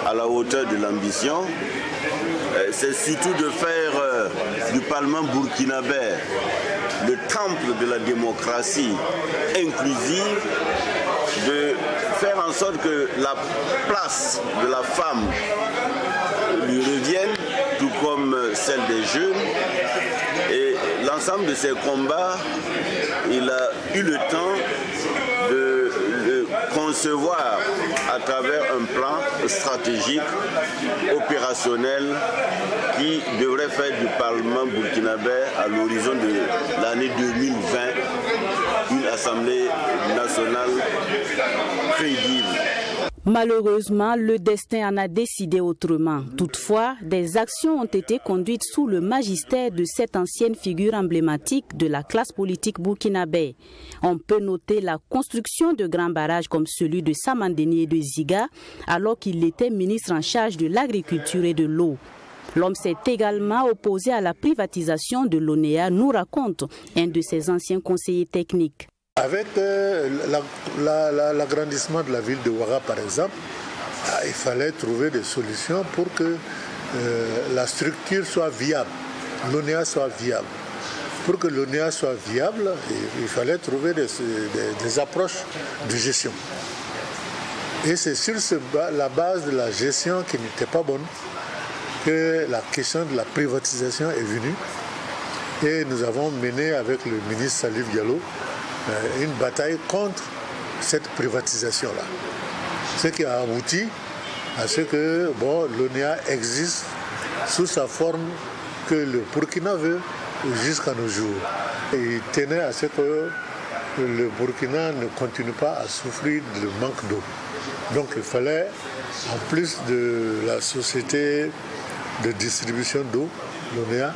à la hauteur de l'ambition. C'est surtout de faire du parlement burkinabé le temple de la démocratie inclusive, de faire en sorte que la place de la femme lui revienne, tout comme celle des jeunes. Et l'ensemble de ces combats, il a eu le temps de le concevoir à travers un plan stratégique, opérationnel, qui devrait faire du Parlement burkinabé à l'horizon de l'année 2020 une assemblée nationale crédible. Malheureusement, le destin en a décidé autrement. Toutefois, des actions ont été conduites sous le magistère de cette ancienne figure emblématique de la classe politique burkinabé. On peut noter la construction de grands barrages comme celui de Samandeni et de Ziga, alors qu'il était ministre en charge de l'agriculture et de l'eau. L'homme s'est également opposé à la privatisation de l'ONEA, nous raconte un de ses anciens conseillers techniques. Avec l'agrandissement de la ville de Ouaga, par exemple, il fallait trouver des solutions pour que la structure soit viable, l'ONEA soit viable. Pour que l'ONEA soit viable, il fallait trouver des approches de gestion. Et c'est sur la base de la gestion qui n'était pas bonne que la question de la privatisation est venue. Et nous avons mené avec le ministre Salif Diallo une bataille contre cette privatisation-là. Ce qui a abouti à ce que l'ONEA existe sous sa forme que le Burkina veut jusqu'à nos jours. Et il tenait à ce que le Burkina ne continue pas à souffrir du manque d'eau. Donc il fallait, en plus de la société de distribution d'eau, l'ONEA,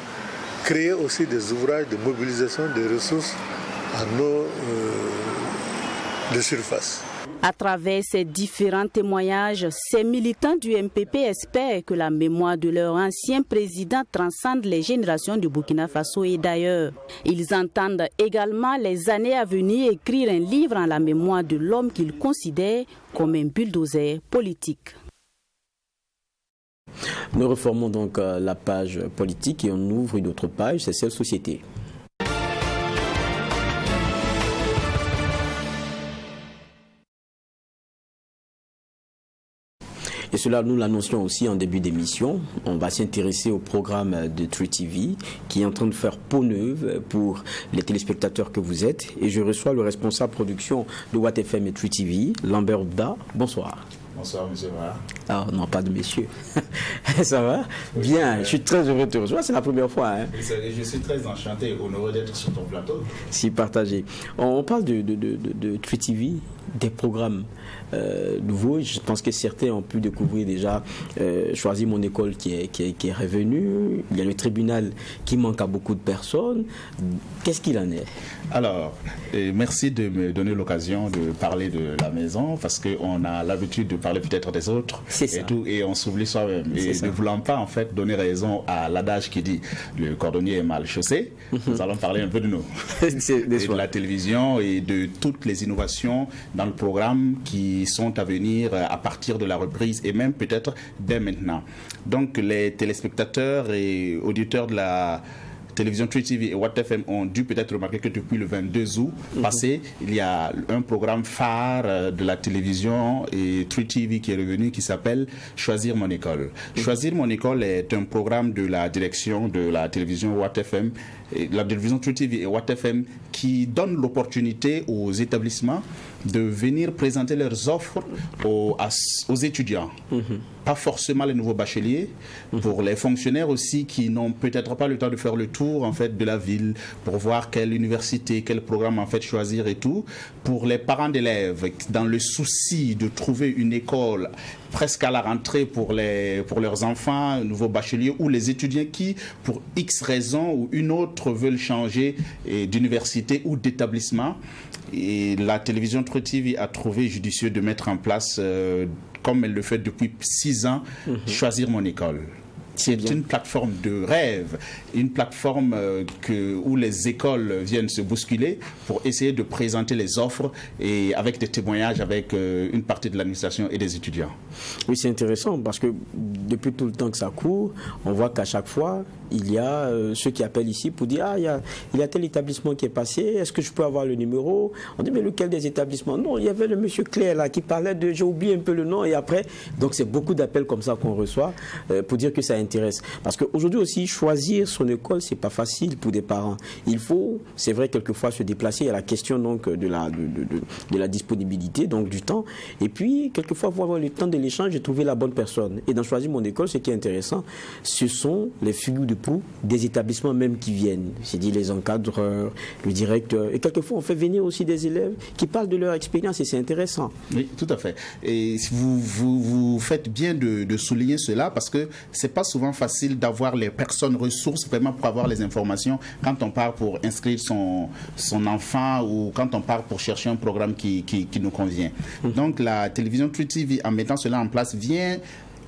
créer aussi des ouvrages de mobilisation des ressources en eau de surface. À travers ces différents témoignages, ces militants du MPP espèrent que la mémoire de leur ancien président transcende les générations du Burkina Faso et d'ailleurs. Ils entendent également les années à venir écrire un livre en la mémoire de l'homme qu'ils considèrent comme un bulldozer politique. Nous reformons donc la page politique et on ouvre une autre page, c'est celle société. Et cela, nous l'annoncions aussi en début d'émission. On va s'intéresser au programme de Tree TV qui est en train de faire peau neuve pour les téléspectateurs que vous êtes. Et je reçois le responsable production de Watt FM et Tree TV, Lambert Oubda. Bonsoir. Bonsoir, monsieur Mara. Ah non, pas de messieurs. Ça va? Bien, je suis très heureux de te recevoir, c'est la première fois. Hein? Je suis très enchanté et honoré d'être sur ton plateau. Si, partagé. On parle de Tree TV, des programmes nouveaux. Je pense que certains ont pu découvrir déjà Choisir mon école qui est revenu. Il y a le tribunal qui manque à beaucoup de personnes. Qu'est-ce qu'il en est? Alors, merci de me donner l'occasion de parler de la maison parce qu'on a l'habitude de parler peut-être des autres et on s'oublie soi-même. Et ne voulant pas en fait donner raison à l'adage qui dit le cordonnier est mal chaussé, nous allons parler un peu de nous. De la télévision et de toutes les innovations dans le programme qui sont à venir à partir de la reprise et même peut-être dès maintenant. Donc les téléspectateurs et auditeurs de la télévision Tree TV et Watt FM ont dû peut-être remarquer que depuis le 22 août passé, il y a un programme phare de la télévision et Tree TV qui est revenu qui s'appelle Choisir mon école. Choisir mon école est un programme de la direction de la télévision Watt FM, la télévision Tree TV et Watt FM qui donne l'opportunité aux établissements de venir présenter leurs offres aux étudiants. Pas forcément les nouveaux bacheliers, pour les fonctionnaires aussi qui n'ont peut-être pas le temps de faire le tour en fait de la ville pour voir quelle université, quel programme en fait choisir et tout. Pour les parents d'élèves, dans le souci de trouver une école presque à la rentrée pour leurs enfants, nouveaux bacheliers ou les étudiants qui, pour X raison ou une autre, veulent changer d'université ou d'établissement. Et la télévision Tree TV a trouvé judicieux de mettre en place, comme elle le fait depuis 6 ans, Choisir mon école. C'est une plateforme de rêve, une plateforme où les écoles viennent se bousculer pour essayer de présenter les offres et avec des témoignages avec une partie de l'administration et des étudiants. Oui, c'est intéressant parce que depuis tout le temps que ça court, on voit qu'à chaque fois, il y a ceux qui appellent ici pour dire « Ah, il y a tel établissement qui est passé, est-ce que je peux avoir le numéro ?» On dit « Mais lequel des établissements ?» Non, il y avait le monsieur Claire là qui parlait de... J'ai oublié un peu le nom et après... Donc c'est beaucoup d'appels comme ça qu'on reçoit pour dire que ça intéresse. Parce qu'aujourd'hui aussi, choisir son école, c'est pas facile pour des parents. Il faut, c'est vrai, quelquefois se déplacer. Il y a la question donc de la disponibilité, donc du temps. Et puis, quelquefois, il faut avoir le temps de l'échange et trouver la bonne personne. Et dans Choisir mon école, ce qui est intéressant, ce sont les figures de proue des établissements même qui viennent. C'est-à-dire les encadreurs, le directeur. Et quelquefois, on fait venir aussi des élèves qui parlent de leur expérience et c'est intéressant. Oui, tout à fait. Et vous faites bien de souligner cela parce que c'est pas souvent facile d'avoir les personnes ressources vraiment pour avoir les informations quand on part pour inscrire son enfant ou quand on part pour chercher un programme qui nous convient. Donc la télévision Tree TV, en mettant cela en place, vient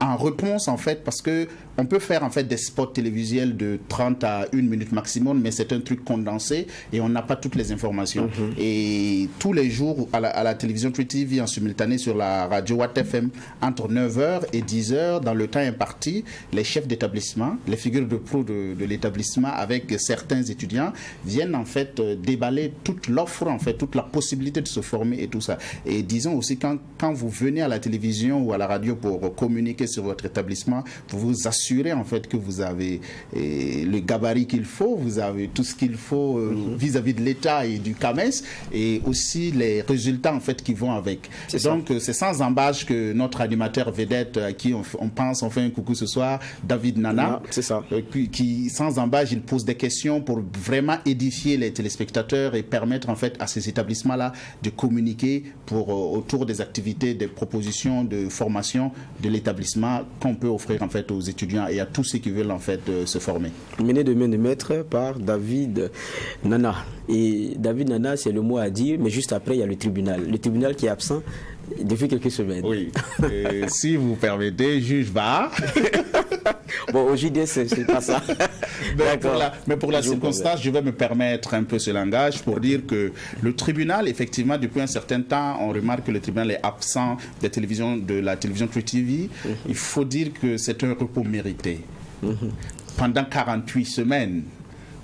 en réponse en fait parce que on peut faire en fait des spots télévisuels de 30 à 1 minute maximum, mais c'est un truc condensé et on n'a pas toutes les informations. Et tous les jours à la télévision Tree TV en simultané sur la radio Watt FM entre 9h et 10h dans le temps imparti, les chefs d'établissement, les figures de proue de l'établissement avec certains étudiants viennent en fait déballer toute l'offre en fait, toute la possibilité de se former et tout ça. Et disons aussi quand vous venez à la télévision ou à la radio pour communiquer sur votre établissement pour vous assurer en fait que vous avez le gabarit qu'il faut, vous avez tout ce qu'il faut vis-à-vis de l'État et du CAMES, et aussi les résultats en fait qui vont avec. Donc c'est sans embâche que notre animateur vedette à qui on pense, on fait un coucou ce soir, David Nana, qui sans embâche il pose des questions pour vraiment édifier les téléspectateurs et permettre en fait à ces établissements-là de communiquer autour des activités, des propositions de formation de l'établissement qu'on peut offrir en fait aux étudiants et à tous ceux qui veulent en fait se former. Mené de main de maître par David Nana. Et David Nana, c'est le mot à dire, mais juste après il y a le tribunal. Le tribunal qui est absent depuis quelques semaines. Oui. Si vous permettez, juge va. Bon, au JDS, c'est pas ça. Mais pour la circonstance, je vais me permettre un peu ce langage pour dire que le tribunal, effectivement, depuis un certain temps, on remarque que le tribunal est absent de la télévision True TV. Il faut dire que c'est un repos mérité. Pendant 48 semaines,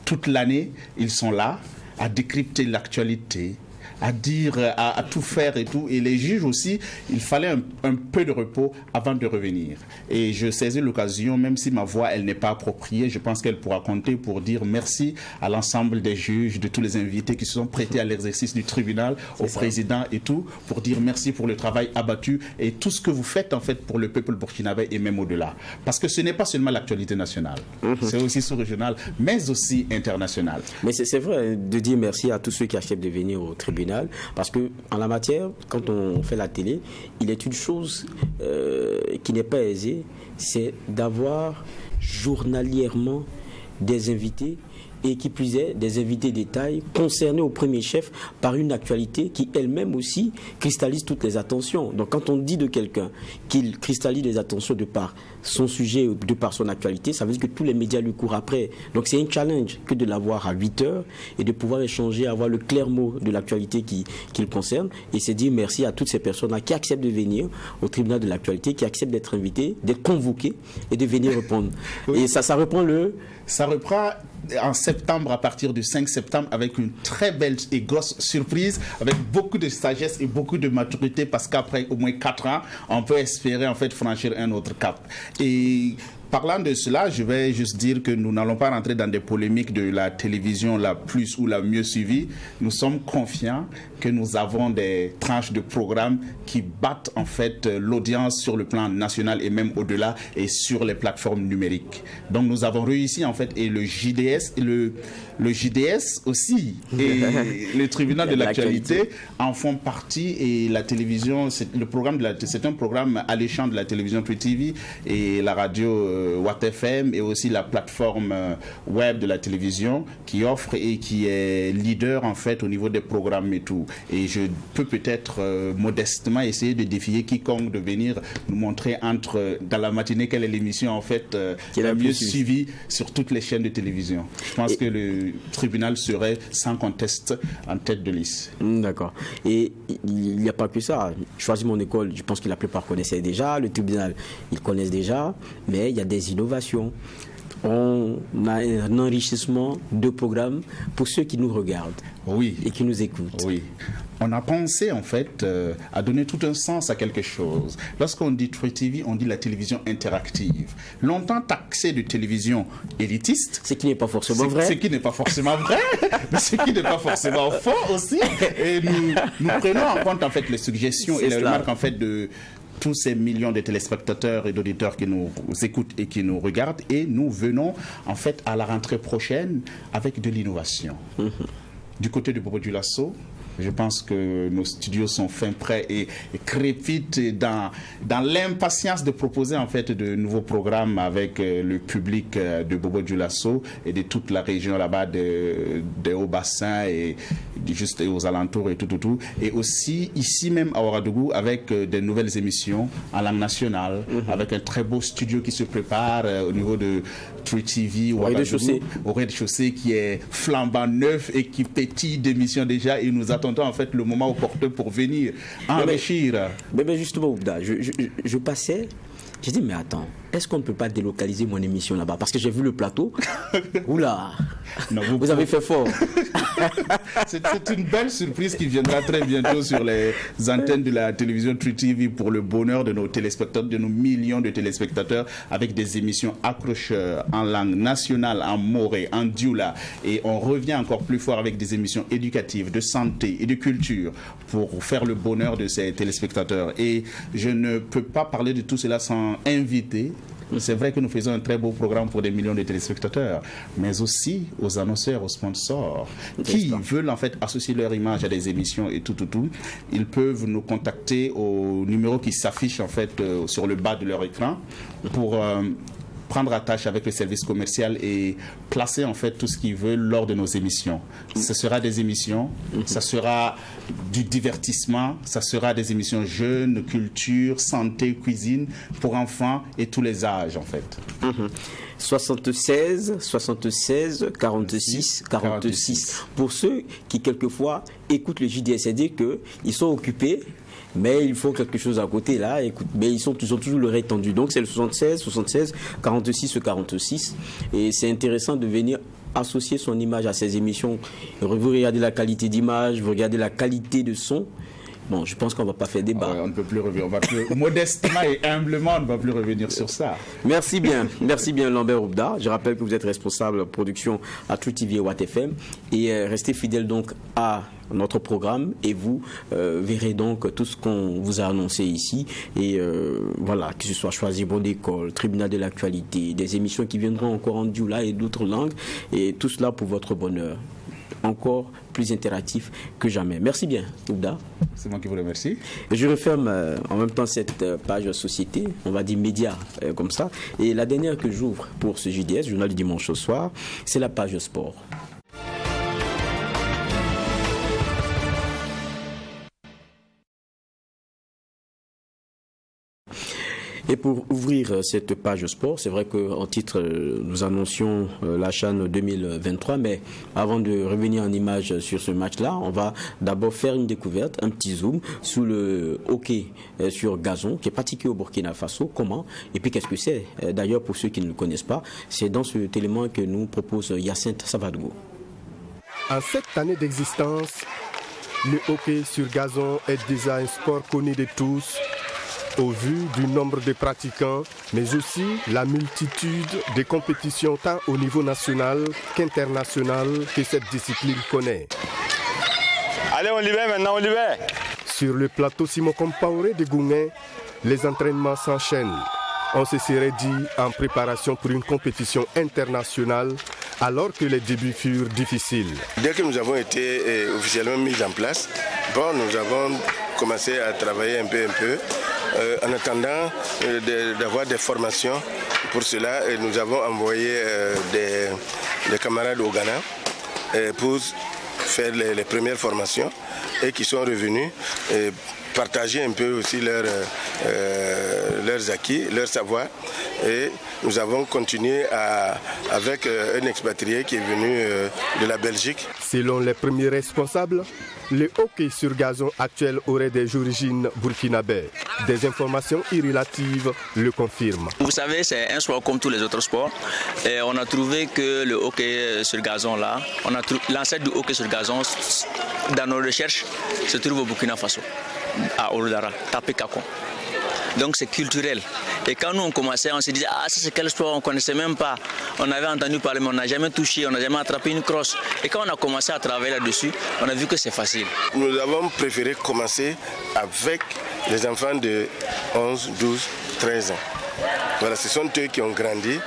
toute l'année, ils sont là à décrypter l'actualité, à dire, à tout faire et tout. Et les juges aussi, il fallait un peu de repos avant de revenir. Et je saisis l'occasion, même si ma voix, elle n'est pas appropriée, je pense qu'elle pourra compter pour dire merci à l'ensemble des juges, de tous les invités qui se sont prêtés à l'exercice du tribunal, au président et tout, pour dire merci pour le travail abattu et tout ce que vous faites en fait pour le peuple burkinabé et même au-delà. Parce que ce n'est pas seulement l'actualité nationale, c'est aussi sous-régional, mais aussi international. Mais c'est vrai de dire merci à tous ceux qui acceptent de venir au tribunal. Parce que en la matière, quand on fait la télé, il est une chose qui n'est pas aisée, c'est d'avoir journalièrement des invités, et qui plus est, des invités détails concernés au premier chef par une actualité qui elle-même aussi cristallise toutes les attentions. Donc quand on dit de quelqu'un qu'il cristallise les attentions de par son sujet, de par son actualité, ça veut dire que tous les médias lui courent après. Donc c'est un challenge que de l'avoir à 8 heures et de pouvoir échanger, avoir le clair mot de l'actualité qui le concerne, et c'est dire merci à toutes ces personnes-là qui acceptent de venir au tribunal de l'actualité, qui acceptent d'être invités, d'être convoqués et de venir répondre. Oui. Et ça reprend Ça reprend en septembre, à partir du 5 septembre, avec une très belle et grosse surprise, avec beaucoup de sagesse et beaucoup de maturité, parce qu'après au moins 4 ans, on peut espérer en fait franchir un autre cap. Et parlant de cela, je vais juste dire que nous n'allons pas rentrer dans des polémiques de la télévision la plus ou la mieux suivie. Nous sommes confiants que nous avons des tranches de programmes qui battent en fait l'audience sur le plan national et même au-delà, et sur les plateformes numériques. Donc nous avons réussi en fait, et le JDS, le JDS aussi, et le tribunal de l'actualité en font partie, et la télévision, c'est un programme alléchant de la télévision True TV et la radio Watt FM, et aussi la plateforme web de la télévision qui offre et qui est leader en fait au niveau des programmes et tout. Et je peux peut-être modestement essayer de défier quiconque de venir nous montrer dans la matinée quelle est l'émission en fait qui est la mieux suivie sur toutes les chaînes de télévision. Je pense que le tribunal serait sans conteste en tête de liste. D'accord. Et il n'y a pas que ça. Choisis mon école, je pense que la plupart connaissaient déjà, le tribunal, ils connaissent déjà, mais il y a des innovations. On a un enrichissement de programmes pour ceux qui nous regardent et qui nous écoutent. Oui. On a pensé en fait à donner tout un sens à quelque chose. Lorsqu'on dit True TV, on dit la télévision interactive. Longtemps taxé de télévision élitiste. Ce qui n'est pas forcément vrai. Ce qui n'est pas forcément vrai, mais ce qui n'est pas forcément faux aussi. Et nous prenons en compte en fait les suggestions et les remarques en fait de tous ces millions de téléspectateurs et d'auditeurs qui nous écoutent et qui nous regardent, et nous venons en fait à la rentrée prochaine avec de l'innovation. Du côté de Bobo Dioulasso, je pense que nos studios sont fin prêts et crépitent dans l'impatience de proposer en fait de nouveaux programmes avec le public de Bobo Dioulasso et de toute la région là-bas des Hauts-Bassins et juste aux alentours et tout. Et aussi ici même à Ouagadougou avec des nouvelles émissions en langue nationale, avec un très beau studio qui se prépare au niveau de True TV au rez-de-chaussée qui est flambant neuf et qui pétille d'émissions déjà, et nous attendons en fait le moment opportun pour venir enrichir. Mais justement, Oubda, je passais, j'ai dit mais attends, est-ce qu'on ne peut pas délocaliser mon émission là-bas? Parce que j'ai vu le plateau. Oula, non, vous avez fait fort. C'est une belle surprise qui viendra très bientôt sur les antennes de la télévision True TV pour le bonheur de nos téléspectateurs, de nos millions de téléspectateurs, avec des émissions accrocheurs en langue nationale, en moré, en dioula. Et on revient encore plus fort avec des émissions éducatives, de santé et de culture pour faire le bonheur de ces téléspectateurs. Et je ne peux pas parler de tout cela sans inviter. C'est vrai que nous faisons un très beau programme pour des millions de téléspectateurs, mais aussi aux annonceurs, aux sponsors qui veulent en fait associer leur image à des émissions et tout. Ils peuvent nous contacter au numéro qui s'affiche en fait sur le bas de leur écran pour prendre attache avec le service commercial et placer en fait tout ce qu'ils veulent lors de nos émissions. Ce sera des émissions, ça sera du divertissement, ça sera des émissions jeunes, culture, santé, cuisine, pour enfants et tous les âges en fait. 76 46. Pour ceux qui quelquefois écoutent le JDS, c'est-à-dire qu'ils sont occupés, mais il faut quelque chose à côté là, mais ils ont toujours le rétendu. Donc c'est le 76 46. Et c'est intéressant de venir associer son image à ces émissions. Vous regardez la qualité d'image, vous regardez la qualité de son. Bon, je pense qu'on ne va pas faire débat. On ne peut plus revenir. Modestement et humblement, on ne va plus revenir sur ça. Merci bien Lambert Oubda. Je rappelle que vous êtes responsable de production à True TV et Watt FM. Et restez fidèles donc à notre programme et vous verrez donc tout ce qu'on vous a annoncé ici. Et voilà, que ce soit Choisir Bon d'école, Tribunal de l'actualité, des émissions qui viendront encore en dioula et d'autres langues. Et tout cela pour votre bonheur. Encore plus interactif que jamais. Merci bien, Oubda. C'est moi qui vous remercie. Et je referme en même temps cette page société, on va dire médias comme ça. Et la dernière que j'ouvre pour ce JDS, Journal du dimanche au soir, c'est la page sport. Et pour ouvrir cette page sport, c'est vrai qu'en titre, nous annoncions la CHAN 2023, mais avant de revenir en image sur ce match-là, on va d'abord faire une découverte, un petit zoom sur le hockey sur gazon qui est pratiqué au Burkina Faso. Comment? Et puis qu'est-ce que c'est? D'ailleurs, pour ceux qui ne le connaissent pas, c'est dans cet élément que nous propose Hyacinthe Savadgo. En cette année d'existence, le hockey sur gazon est déjà un sport connu de tous, au vu du nombre de pratiquants, mais aussi la multitude de compétitions tant au niveau national qu'international que cette discipline connaît. Allez, on libère maintenant, on libère. Sur le plateau Simon Compaoré de Goumen, les entraînements s'enchaînent. On se serait dit en préparation pour une compétition internationale, alors que les débuts furent difficiles. Dès que nous avons été officiellement mis en place, nous avons commencé à travailler un peu. En attendant d'avoir des formations pour cela, nous avons envoyé des camarades au Ghana pour faire les premières formations et qui sont revenus partager un peu aussi leurs acquis, leur savoir. Et nous avons continué avec un expatrié qui est venu de la Belgique. Selon les premiers responsables, le hockey sur gazon actuel aurait des origines burkinabè. Des informations irrelatives le confirment. Vous savez, c'est un sport comme tous les autres sports. Et on a trouvé que le hockey sur gazon là, l'ancêtre du hockey sur gazon, dans nos recherches, se trouve au Burkina Faso, à Olodara, Tapé-Kakon. Donc c'est culturel. Et quand nous on commençait, on se disait ça c'est quel sport, on ne connaissait même pas. On avait entendu parler mais on n'a jamais touché, on n'a jamais attrapé une crosse. Et quand on a commencé à travailler là-dessus, on a vu que c'est facile. Nous avons préféré commencer avec les enfants de 11, 12, 13 ans. Voilà, ce sont eux qui ont grandi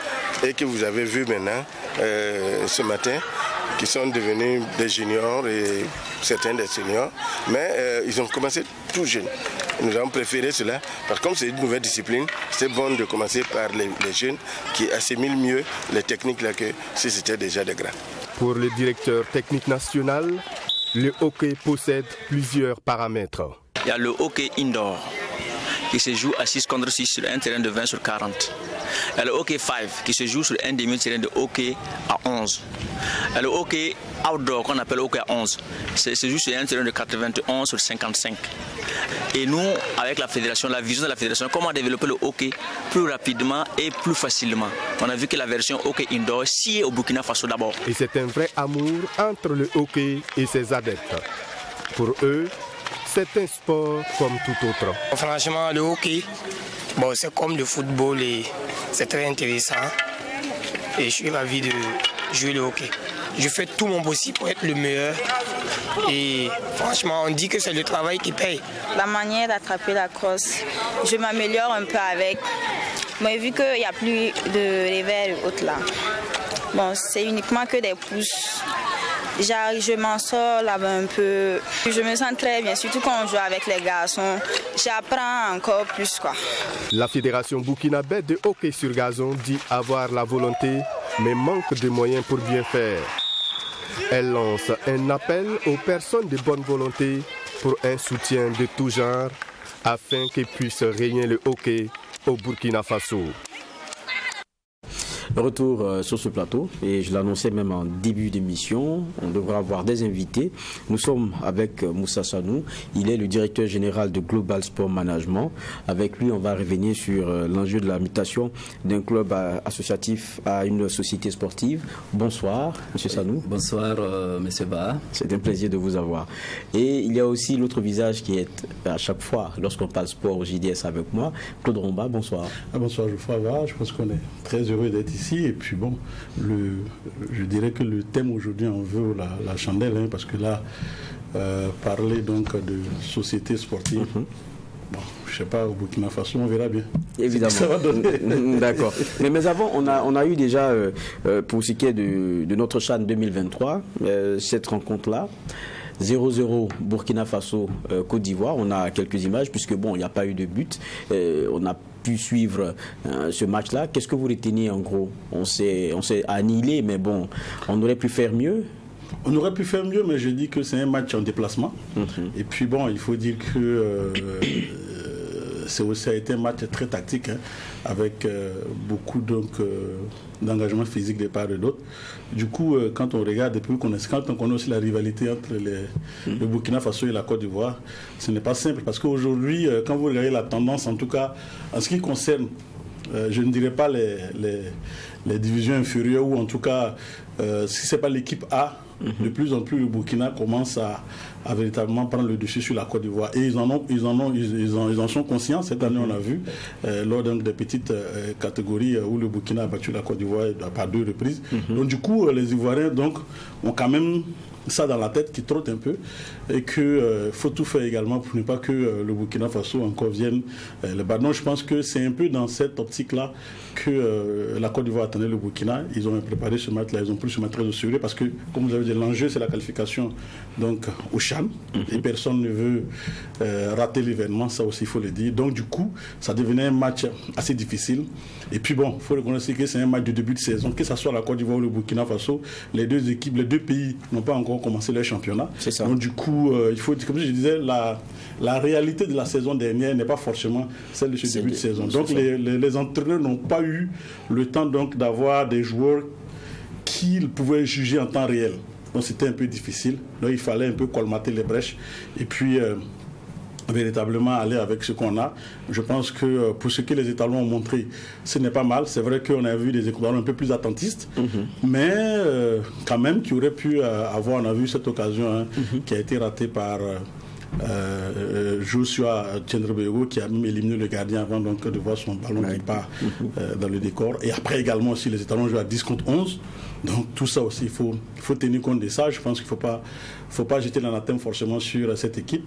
et que vous avez vu maintenant ce matin, qui sont devenus des juniors et certains des seniors, mais ils ont commencé tout jeunes. Nous avons préféré cela, parce que comme c'est une nouvelle discipline, c'est bon de commencer par les jeunes qui assimilent mieux les techniques là que si c'était déjà des grands. Pour le directeur technique national, le hockey possède plusieurs paramètres. Il y a le hockey indoor qui se joue à 6 contre 6 sur un terrain de 20 sur 40. Le hockey 5 qui se joue sur un demi-terrain de hockey à 11. Le hockey outdoor qu'on appelle hockey à 11, se joue sur un terrain de 91 sur 55. Et nous, avec la fédération, la vision de la fédération, comment développer le hockey plus rapidement et plus facilement. On a vu que la version hockey indoor s'y est au Burkina Faso d'abord. Et c'est un vrai amour entre le hockey et ses adeptes. Pour eux, c'est un sport comme tout autre. Franchement, le hockey, c'est comme le football et c'est très intéressant. Et je suis ravi de jouer le hockey. Je fais tout mon possible pour être le meilleur. Et franchement, on dit que c'est le travail qui paye. La manière d'attraper la crosse, je m'améliore un peu avec. Mais vu qu'il n'y a plus de revers et autres là, c'est uniquement que des pouces. Je m'en sors là-bas un peu. Je me sens très bien, surtout quand on joue avec les garçons. J'apprends encore plus, quoi. La Fédération burkinabé de hockey sur gazon dit avoir la volonté, mais manque de moyens pour bien faire. Elle lance un appel aux personnes de bonne volonté pour un soutien de tout genre afin que puisse régner le hockey au Burkina Faso. Retour sur ce plateau, et je l'annonçais même en début d'émission, on devra avoir des invités. Nous sommes avec Moussa Sanou, il est le directeur général de Global Sport Management. Avec lui, on va revenir sur l'enjeu de la mutation d'un club associatif à une société sportive. Bonsoir, monsieur Sanou. Bonsoir, monsieur Ba. C'est un plaisir de vous avoir. Et il y a aussi l'autre visage qui est à chaque fois, lorsqu'on parle sport au JDS avec moi, Claude Romba, bonsoir. Bonsoir, Geoffroy Ba, je pense qu'on est très heureux d'être ici. Et puis je dirais que le thème aujourd'hui en veut la chandelle, parce que là, parler donc de société sportive, je ne sais pas, au Burkina Faso, on verra bien. Évidemment. Ça va donner. D'accord. Mais avant, on a eu déjà, pour ce qui est de notre CHAN 2023, cette rencontre-là. 0-0 Burkina Faso, Côte d'Ivoire. On a quelques images puisque il n'y a pas eu de but. On a pu suivre ce match-là. Qu'est-ce que vous retenez en gros? On s'est annihilé, mais on aurait pu faire mieux. On aurait pu faire mieux, mais je dis que c'est un match en déplacement. Et puis il faut dire que ça a été un match très tactique, avec beaucoup d'engagement physique de part et d'autre. Du coup, quand on regarde, et puis quand on connaît aussi la rivalité entre le Burkina Faso et la Côte d'Ivoire, ce n'est pas simple, parce qu'aujourd'hui, quand vous regardez la tendance, en tout cas, en ce qui concerne, je ne dirais pas les divisions inférieures, ou en tout cas, si ce n'est pas l'équipe A, de plus en plus le Burkina commence à véritablement prendre le dessus sur la Côte d'Ivoire. Et ils en sont conscients. Cette année, on a vu, lors des petites catégories où le Burkina a battu la Côte d'Ivoire par 2 reprises. Donc du coup, les Ivoiriens ont quand même ça dans la tête qui trotte un peu, et que faut tout faire également pour ne pas que le Burkina Faso encore vienne le battre. Donc je pense que c'est un peu dans cette optique-là que la Côte d'Ivoire attendait le Burkina. Ils ont préparé ce match-là, ils ont pris ce match très au sérieux, parce que, comme vous avez dit, l'enjeu c'est la qualification donc au CHAN, et personne ne veut rater l'événement, ça aussi il faut le dire. Donc du coup, ça devenait un match assez difficile. Et puis il faut reconnaître que c'est un match de début de saison, que ce soit la Côte d'Ivoire ou le Burkina Faso, les deux pays n'ont pas encore commencé leur championnat. Donc du coup, il faut, comme je disais, la réalité de la saison dernière n'est pas forcément celle de ce début de saison. Donc les entraîneurs n'ont pas eu le temps d'avoir des joueurs qu'ils pouvaient juger en temps réel. Donc c'était un peu difficile. Donc il fallait un peu colmater les brèches. Et puis véritablement aller avec ce qu'on a. Je pense que pour ce que les étalons ont montré, ce n'est pas mal. C'est vrai qu'on a vu des étalons un peu plus attentistes, mais quand même qui auraient pu avoir, on a vu cette occasion qui a été ratée par Joshua Tchendrebego, qui a même éliminé le gardien avant donc de voir son ballon qui part dans le décor. Et après également aussi les étalons jouent à 10 contre 11. Donc tout ça aussi, il faut tenir compte de ça. Je pense qu'il ne faut pas jeter l'anathème forcément sur cette équipe.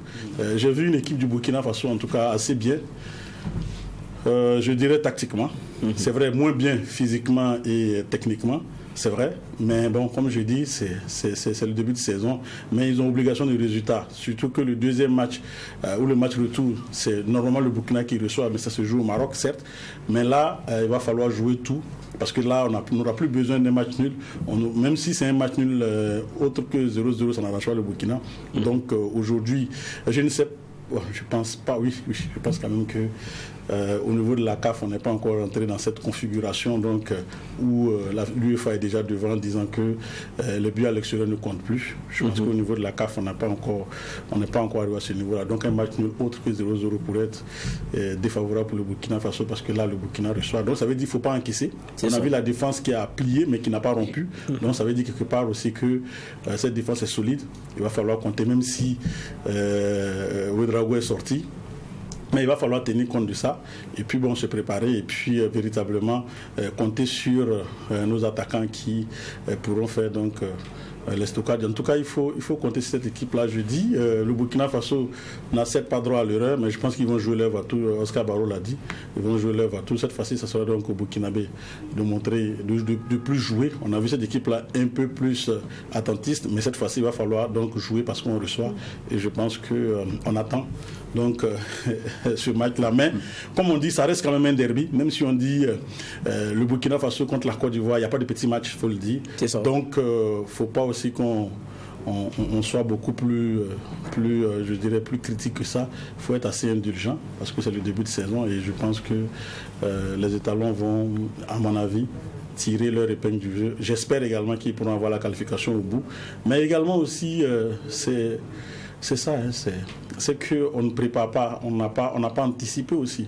J'ai vu une équipe du Burkina Faso en tout cas assez bien, je dirais tactiquement. C'est vrai, moins bien physiquement et techniquement, c'est vrai. Mais comme je dis, c'est le début de saison. Mais ils ont obligation de résultat. Surtout que le deuxième match, ou le match retour, c'est normalement le Burkina qui reçoit, mais ça se joue au Maroc, certes. Mais là, il va falloir jouer tout. Parce que là, on n'aura plus besoin d'un match nul. Même si c'est un match nul autre que 0-0, ça n'arrange pas le Burkina. Donc aujourd'hui, je ne sais pas. Je pense pas, oui, je pense quand même que au niveau de la CAF, on n'est pas encore rentré dans cette configuration donc, où l'UEFA est déjà devant en disant que les buts à l'extérieur ne comptent plus. Je pense qu'au niveau de la CAF, on n'est pas encore arrivé à ce niveau-là. Donc un match nul autre que 0-0 pourrait être défavorable pour le Burkina Faso parce que là, le Burkina reçoit. Donc ça veut dire qu'il ne faut pas encaisser. On a vu la défense qui a plié mais qui n'a pas rompu. Donc ça veut dire quelque part aussi que cette défense est solide. Il va falloir compter, même si Ouedraogo est sorti. Mais il va falloir tenir compte de ça et puis se préparer et puis véritablement compter sur nos attaquants qui pourront faire donc les stockages. En tout cas, il faut compter sur cette équipe-là. Je dis, le Burkina Faso n'a certes pas droit à l'erreur, mais je pense qu'ils vont jouer leur va-tout. Oscar Barreau l'a dit, ils vont jouer leur va-tout. Cette fois-ci, ça sera donc au Burkinabé de montrer, de plus jouer. On a vu cette équipe-là un peu plus attentiste, mais cette fois-ci, il va falloir donc jouer parce qu'on reçoit. Et je pense qu'on attend donc ce match-là. Mais comme on dit, ça reste quand même un derby, même si on dit le Burkina Faso contre la Côte d'Ivoire, il n'y a pas de petit match, il faut le dire. Donc, il ne faut pas aussi qu'on soit beaucoup plus je dirais, plus critique que ça. Il faut être assez indulgent parce que c'est le début de saison et je pense que les étalons vont, à mon avis, tirer leur épingle du jeu. J'espère également qu'ils pourront avoir la qualification au bout. Mais également aussi, c'est ça, c'est qu'on ne prépare pas, on n'a pas anticipé aussi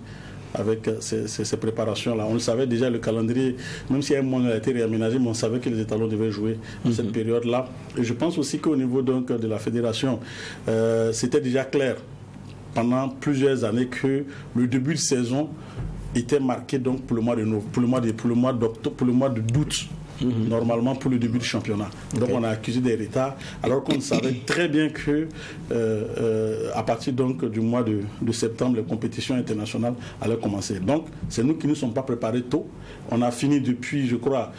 avec ces préparations-là. On le savait déjà, le calendrier, même si un moment a été réaménagé, mais on savait que les étalons devaient jouer dans cette période-là. Et je pense aussi qu'au niveau donc, de la fédération, c'était déjà clair pendant plusieurs années que le début de saison était marqué donc pour le mois de d'août. Normalement pour le début du championnat. Donc on a accusé des retards alors qu'on savait très bien que à partir donc du mois de septembre les compétitions internationales allaient commencer. Donc c'est nous qui ne sommes pas préparés tôt. On a fini depuis je crois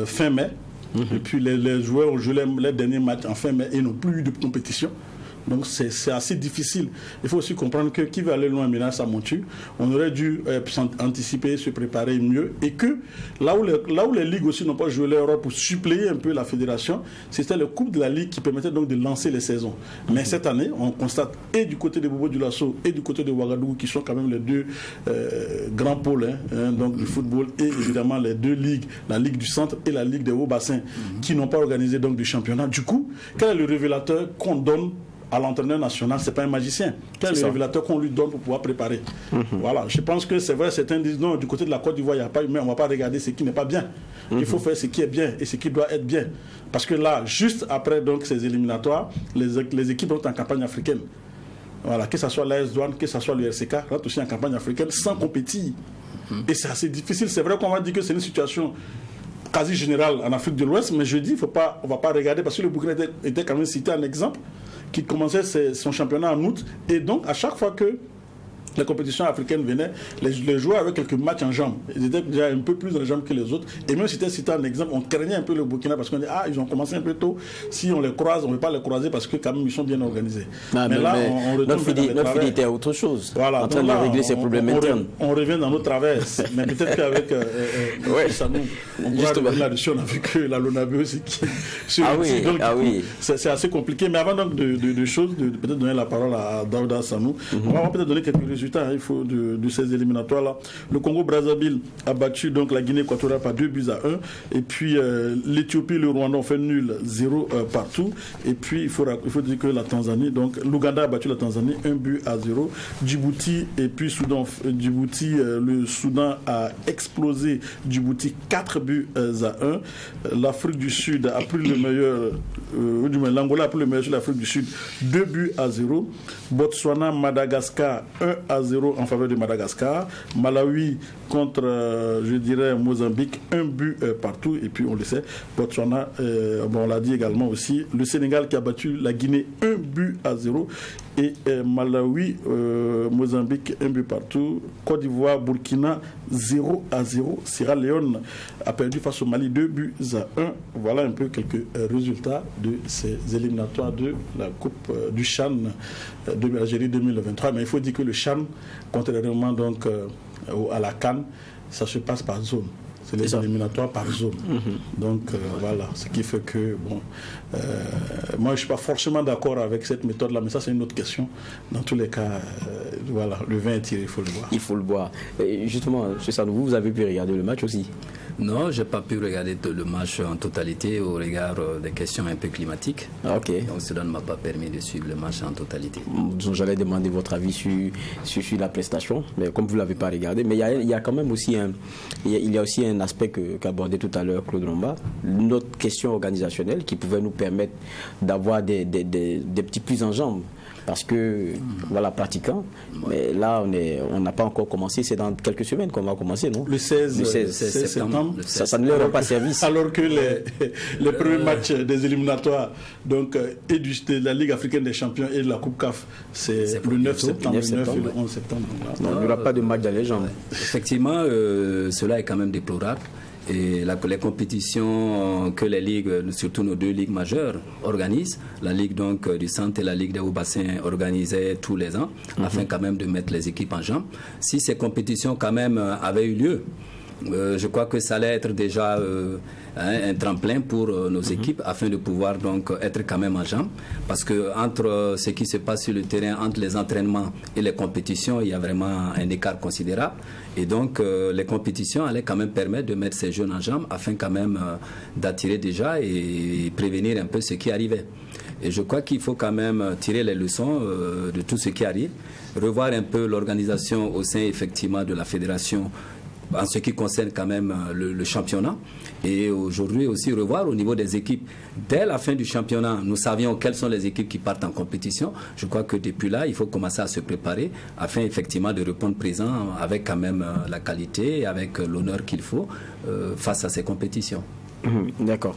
fin mai et puis les joueurs ont joué les derniers matchs en fin mai et n'ont plus eu de compétition. Donc c'est assez difficile. Il faut aussi comprendre que qui veut aller loin maintenant, ça monture. On aurait dû anticiper, se préparer mieux. Et que là où les ligues aussi n'ont pas joué leur rôle pour suppléer un peu la fédération, c'était le coupe de la ligue qui permettait donc de lancer les saisons. Mais cette année, on constate et du côté de Bobo Dioulasso et du côté de Ouagadougou, qui sont quand même les deux grands pôles donc du football, et évidemment les deux ligues, la Ligue du Centre et la Ligue des Hauts-Bassins, qui n'ont pas organisé donc du championnat. Du coup, quel est le révélateur qu'on donne à l'entraîneur national? C'est pas un magicien. Quel est le révélateur qu'on lui donne pour pouvoir préparer? Voilà, je pense que c'est vrai, certains disent non, du côté de la Côte d'Ivoire, il n'y a pas eu, mais on ne va pas regarder ce qui n'est pas bien. Il faut faire ce qui est bien et ce qui doit être bien. Parce que là, juste après donc, ces éliminatoires, les équipes sont en campagne africaine. Voilà, que ce soit l'AS Douanes, que ce soit le RCK, rentrent aussi en campagne africaine sans compétir. Et c'est assez difficile. C'est vrai qu'on va dire que c'est une situation quasi générale en Afrique de l'Ouest, mais je dis, on ne va pas regarder parce que le Burkina était quand même cité un exemple qui commençait son championnat en août, et donc à chaque fois que les compétitions africaines venaient, les joueurs avaient quelques matchs en jambes. Ils étaient déjà un peu plus en jambes que les autres. Et même si c'était cité un exemple, on craignait un peu le Burkina parce qu'on dit ils ont commencé un peu tôt. Si on les croise, on ne veut pas les croiser parce que quand même ils sont bien organisés. Mais là, on retourne notre fidélité à autre chose. Voilà, en train de régler ces problèmes internes. On revient dans nos traverses. Mais peut-être qu'avec ça, on pourra revenir là-dessus. On a vu que la Lonabé aussi qui. C'est assez compliqué. Mais avant donc de choses, de peut-être donner la parole à Daouda Sanou, on va peut-être donner quelques résultats. Il faut de ces éliminatoires-là. Le Congo-Brazzaville a battu donc la Guinée équatoriale par 2-1. Et puis l'Éthiopie et le Rwanda ont fait nul 0 partout. Et puis il faut dire que la Tanzanie, donc l'Ouganda a battu la Tanzanie 1-0. Djibouti et puis le Soudan a explosé Djibouti 4-1. L'Afrique du Sud a pris le meilleur, l'Angola a pris le meilleur sur l'Afrique du Sud 2-0. Botswana, Madagascar 1-0 en faveur de Madagascar. Malawi contre, je dirais, Mozambique, 1 partout. Et puis, on le sait, Botswana, on l'a dit également aussi, le Sénégal qui a battu la Guinée 1-0. Et Malawi, Mozambique, 1 partout. Côte d'Ivoire, Burkina, 0-0. Sierra Leone a perdu face au Mali 2-1. Voilà un peu quelques résultats de ces éliminatoires de la Coupe du Chan de l'Algérie 2023. Mais il faut dire que le Chan, contrairement donc à la CAN, ça se passe par zone. C'est les éliminatoires par zone. Donc voilà, ce qui fait que, bon, moi je ne suis pas forcément d'accord avec cette méthode-là, mais ça c'est une autre question. Dans tous les cas, voilà, le vin est tiré, il faut le boire. Il faut le boire. Et justement, c'est ça, vous avez pu regarder le match aussi? Non, je n'ai pas pu regarder le match en totalité au regard des questions un peu climatiques. Ok. Donc cela ne m'a pas permis de suivre le match en totalité. J'allais demander votre avis sur la prestation, mais comme vous ne l'avez pas regardé, mais il y a quand même aussi un aspect qu'abordait tout à l'heure Claude Lomba, notre question organisationnelle qui pouvait nous permettre d'avoir des petits plus en jambes. Parce que, voilà, pratiquant, mais là, on n'a pas encore commencé, c'est dans quelques semaines qu'on va commencer, non? Le 16 septembre. Ça ne leur a pas servi. Alors que les premiers matchs des éliminatoires, donc, et de la Ligue africaine des champions et de la Coupe CAF, c'est le 9 septembre, le 9 et le 11 septembre. Non, il n'y aura pas de match dans les jambes. Effectivement, cela est quand même déplorable. Et les compétitions que les ligues, surtout nos deux ligues majeures, organisent, la Ligue donc du Centre et la Ligue des Hauts-Bassins organisaient tous les ans, afin quand même de mettre les équipes en jambes. Si ces compétitions quand même avaient eu lieu, je crois que ça allait être déjà un tremplin pour nos équipes afin de pouvoir donc être quand même en jambes, parce que entre ce qui se passe sur le terrain, entre les entraînements et les compétitions, il y a vraiment un écart considérable, et donc les compétitions allaient quand même permettre de mettre ces jeunes en jambes afin quand même d'attirer déjà et prévenir un peu ce qui arrivait. Et je crois qu'il faut quand même tirer les leçons de tout ce qui arrive, revoir un peu l'organisation au sein effectivement de la fédération en ce qui concerne quand même le championnat, et aujourd'hui aussi revoir au niveau des équipes. Dès la fin du championnat, nous savions quelles sont les équipes qui partent en compétition. Je crois que depuis là, il faut commencer à se préparer afin effectivement de répondre présent avec quand même la qualité et avec l'honneur qu'il faut face à ces compétitions. D'accord.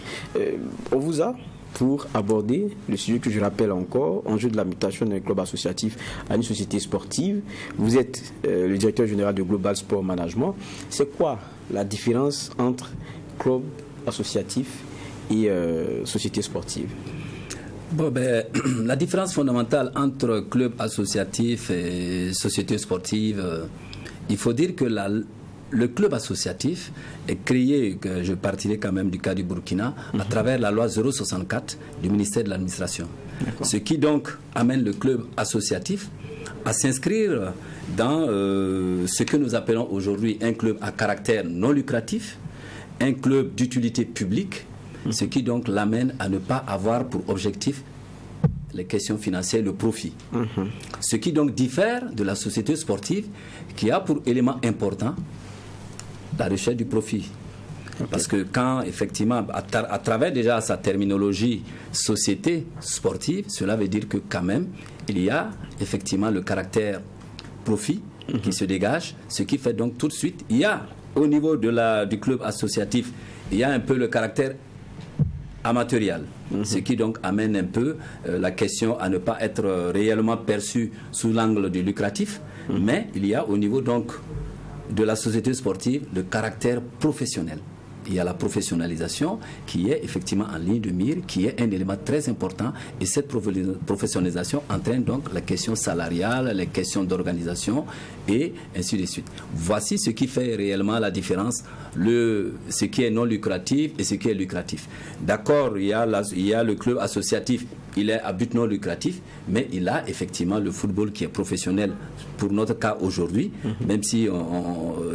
On vous a pour aborder le sujet que je rappelle encore, enjeu de la mutation d'un club associatif à une société sportive. Vous êtes le directeur général de Global Sport Management. C'est quoi la différence entre club associatif et société sportive? Bon, la différence fondamentale entre club associatif et société sportive, il faut dire que le club associatif est créé, je partirai quand même du cas du Burkina, à travers la loi 064 du ministère de l'administration. Ce qui donc amène le club associatif à s'inscrire dans ce que nous appelons aujourd'hui un club à caractère non lucratif, un club d'utilité publique, ce qui donc l'amène à ne pas avoir pour objectif les questions financières, le profit. Ce qui donc diffère de la société sportive qui a pour élément important la recherche du profit. Parce que quand, effectivement, à travers déjà sa terminologie société sportive, cela veut dire que quand même, il y a effectivement le caractère profit qui se dégage, ce qui fait donc tout de suite, il y a au niveau du club associatif, il y a un peu le caractère amatorial, ce qui donc amène un peu la question à ne pas être réellement perçue sous l'angle du lucratif, mais il y a au niveau donc de la société sportive le caractère professionnel. Il y a la professionnalisation qui est effectivement en ligne de mire, qui est un élément très important, et cette professionnalisation entraîne donc la question salariale, les questions d'organisation et ainsi de suite. Voici ce qui fait réellement la différence, ce qui est non lucratif et ce qui est lucratif. D'accord, il y a le club associatif, il est à but non lucratif, mais il a effectivement le football qui est professionnel pour notre cas aujourd'hui, même si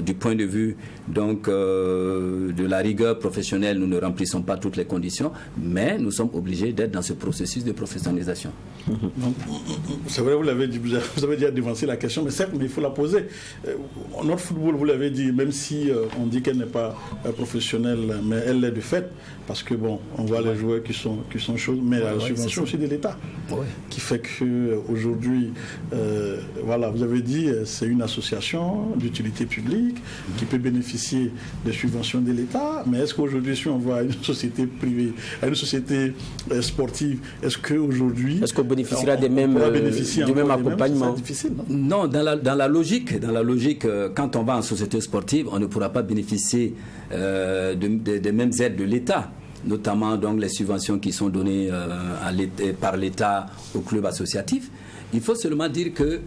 du point de vue donc de la rigueur professionnelle, nous ne remplissons pas toutes les conditions, mais nous sommes obligés d'être dans ce processus de professionnalisation. C'est vrai, vous l'avez dit, vous avez déjà devancé la question, mais certes, mais il faut la poser. Notre football, vous l'avez dit, même si on dit qu'elle n'est pas professionnelle, mais elle l'est de fait, parce que bon, on voit les joueurs qui sont chauds, mais la subvention aussi de l'État, qui fait qu'aujourd'hui, voilà, vous avez dit, c'est une association d'utilité publique qui peut bénéficier des subventions de l'État, mais est-ce qu'aujourd'hui, si on voit une société privée, une société sportive, est-ce qu'aujourd'hui... Est-ce qu'on bénéficiera du même accompagnement? Non, dans la logique, quand on va en société sportive, on ne pourra pas bénéficier des mêmes aides de l'État, notamment donc les subventions qui sont données par l'État au club associatif. Il faut seulement dire qu'il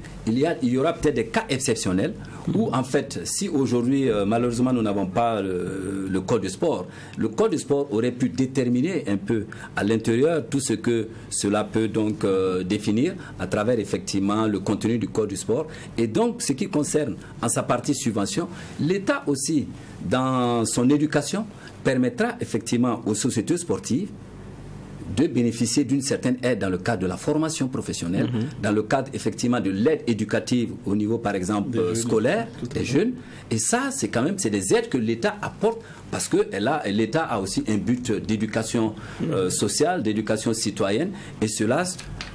y aura peut-être des cas exceptionnels où, en fait, si aujourd'hui, malheureusement, nous n'avons pas le code du sport, le code du sport aurait pu déterminer un peu à l'intérieur tout ce que cela peut donc définir à travers, effectivement, le contenu du code du sport. Et donc, ce qui concerne, en sa partie subvention, l'État aussi, dans son éducation, permettra effectivement aux sociétés sportives de bénéficier d'une certaine aide dans le cadre de la formation professionnelle, dans le cadre effectivement de l'aide éducative au niveau par exemple scolaire des jeunes. Et ça, c'est des aides que l'État apporte parce que l'État a aussi un but d'éducation sociale, d'éducation citoyenne, et cela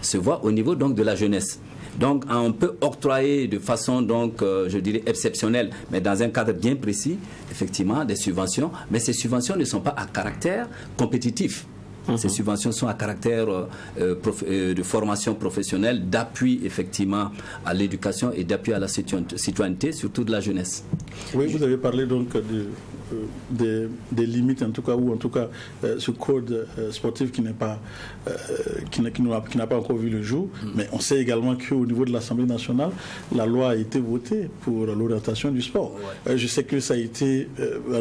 se voit au niveau donc de la jeunesse. Donc, on peut octroyer de façon, donc, je dirais, exceptionnelle, mais dans un cadre bien précis, effectivement, des subventions. Mais ces subventions ne sont pas à caractère compétitif. Ces subventions sont à caractère de formation professionnelle, d'appui, effectivement, à l'éducation et d'appui à la citoyenneté, surtout de la jeunesse. Oui, vous avez parlé donc des limites, en tout cas, ou en tout cas ce code sportif qui n'a pas encore vu le jour. Mais on sait également qu'au niveau de l'Assemblée nationale, la loi a été votée pour l'orientation du sport. Je sais que ça a été,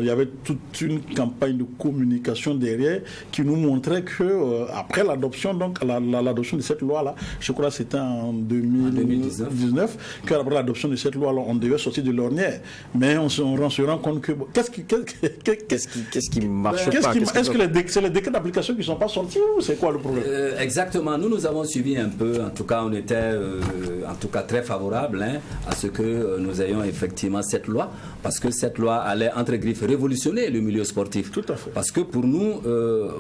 il y avait toute une campagne de communication derrière qui nous montrait que après l'adoption, donc l'adoption de cette loi-là, je crois que c'était en 2019, qu'après l'adoption de cette loi-là, on devait sortir de l'ornière. Mais on se rend compte que qu'est-ce qui marche pas? Est-ce que c'est les décrets d'application qui ne sont pas sortis ou c'est quoi le problème? Exactement. Nous avons suivi un peu. En tout cas, on était en tout cas très favorable à ce que nous ayons effectivement cette loi, parce que cette loi allait entre griffes révolutionner le milieu sportif. Tout à fait. Parce que pour nous,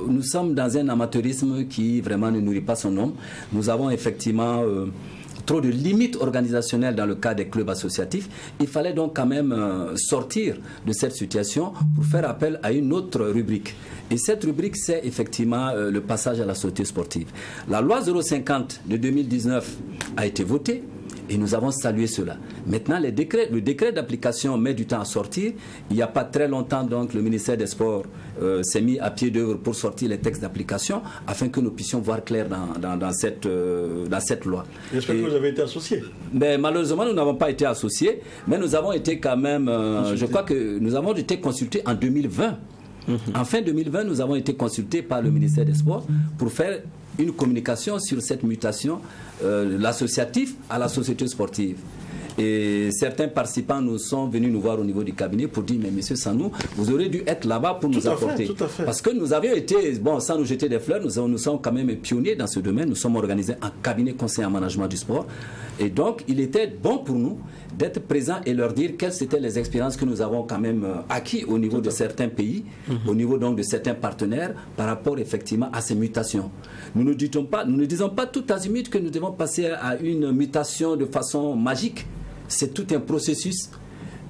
nous sommes dans un amateurisme qui vraiment ne nourrit pas son homme. Nous avons effectivement trop de limites organisationnelles dans le cas des clubs associatifs. Il fallait donc quand même sortir de cette situation pour faire appel à une autre rubrique. Et cette rubrique, c'est effectivement le passage à la société sportive. La loi 050 de 2019 a été votée. Et nous avons salué cela. Maintenant, le décret d'application met du temps à sortir. Il n'y a pas très longtemps, donc, le ministère des Sports s'est mis à pied d'œuvre pour sortir les textes d'application afin que nous puissions voir clair dans cette loi. J'espère que vous avez été associés. Mais malheureusement, nous n'avons pas été associés, mais nous avons été quand même, je crois que nous avons été consultés en 2020. En fin 2020, nous avons été consultés par le ministère des Sports pour faire une communication sur cette mutation l'associatif à la société sportive. Et certains participants nous sont venus nous voir au niveau du cabinet pour dire, mais monsieur Sanou, vous aurez dû être là-bas pour nous apporter. Tout à fait. Parce que nous avions été, sans nous jeter des fleurs, nous sommes quand même pionniers dans ce domaine. Nous sommes organisés en cabinet conseil en management du sport. Et donc, il était bon pour nous d'être présents et leur dire quelles étaient les expériences que nous avons quand même acquis au niveau de certains pays, au niveau donc de certains partenaires, par rapport effectivement à ces mutations. Nous ne disons pas tout azimut que nous devons passer à une mutation de façon magique. C'est tout un processus.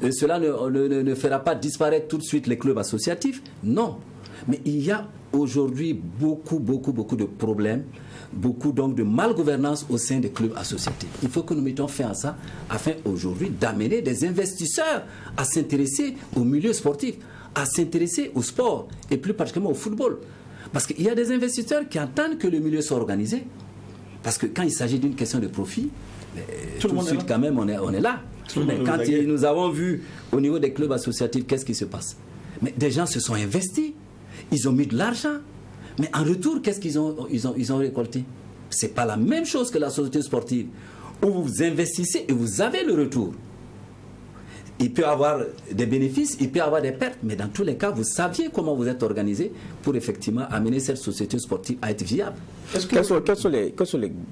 Et cela ne fera pas disparaître tout de suite les clubs associatifs. Non. Mais il y a aujourd'hui beaucoup de problèmes, beaucoup donc de malgouvernance au sein des clubs associatifs. Il faut que nous mettions fin à ça afin aujourd'hui d'amener des investisseurs à s'intéresser au milieu sportif, à s'intéresser au sport et plus particulièrement au football. Parce qu'il y a des investisseurs qui attendent que le milieu soit organisé. Parce que quand il s'agit d'une question de profit, tout de suite quand même on est là. Mais quand nous avons vu au niveau des clubs associatifs, qu'est-ce qui se passe? Mais des gens se sont investis, ils ont mis de l'argent, mais en retour, qu'est-ce qu'ils ont récolté? C'est pas la même chose que la société sportive, où vous investissez et vous avez le retour. Il peut y avoir des bénéfices, il peut y avoir des pertes, mais dans tous les cas, vous saviez comment vous êtes organisé pour effectivement amener cette société sportive à être viable. Quelles sont les,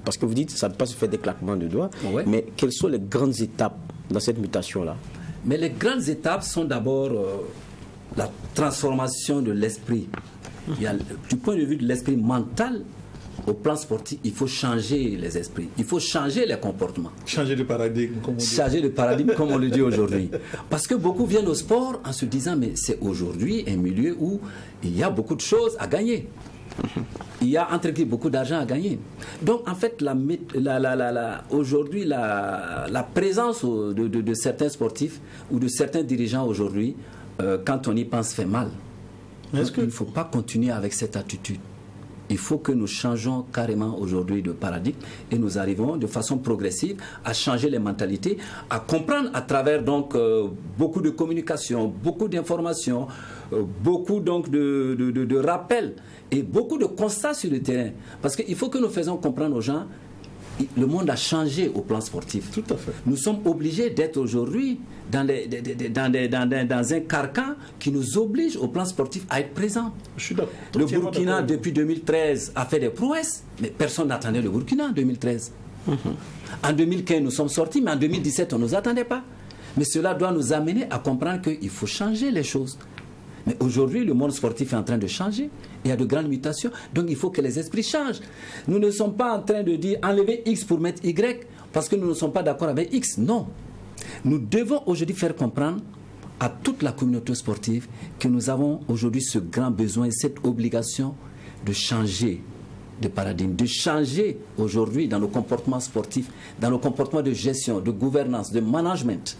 parce que vous dites que ça ne peut pas se faire des claquements de doigts, mais quelles sont les grandes étapes dans cette mutation-là? Mais les grandes étapes sont d'abord la transformation de l'esprit. Du point de vue de l'esprit mental, au plan sportif, il faut changer les esprits, il faut changer les comportements. Changer de paradigme, comme on dit. Changer de paradigme, comme on le dit aujourd'hui. Parce que beaucoup viennent au sport en se disant, mais c'est aujourd'hui un milieu où il y a beaucoup de choses à gagner. Il y a entre guillemets beaucoup d'argent à gagner. Donc en fait, aujourd'hui, la présence de certains sportifs ou de certains dirigeants aujourd'hui, quand on y pense, fait mal. Il ne faut pas continuer avec cette attitude. Il faut que nous changeons carrément aujourd'hui de paradigme et nous arrivons de façon progressive à changer les mentalités, à comprendre à travers donc beaucoup de communication, beaucoup d'informations, beaucoup donc de rappels et beaucoup de constats sur le terrain. Parce qu'il faut que nous fassions comprendre aux gens, le monde a changé au plan sportif. Tout à fait. Nous sommes obligés d'être aujourd'hui dans un carcan qui nous oblige au plan sportif à être présent. Je suis d'accord. Le Burkina, depuis 2013, a fait des prouesses, mais personne n'attendait le Burkina en 2013. En 2015, nous sommes sortis, mais en 2017, on ne nous attendait pas. Mais cela doit nous amener à comprendre qu'il faut changer les choses. Mais aujourd'hui, le monde sportif est en train de changer. Il y a de grandes mutations. Donc, il faut que les esprits changent. Nous ne sommes pas en train de dire enlever X pour mettre Y parce que nous ne sommes pas d'accord avec X. Non. Nous devons aujourd'hui faire comprendre à toute la communauté sportive que nous avons aujourd'hui ce grand besoin et cette obligation de changer de paradigme, de changer aujourd'hui dans nos comportements sportifs, dans nos comportements de gestion, de gouvernance, de management.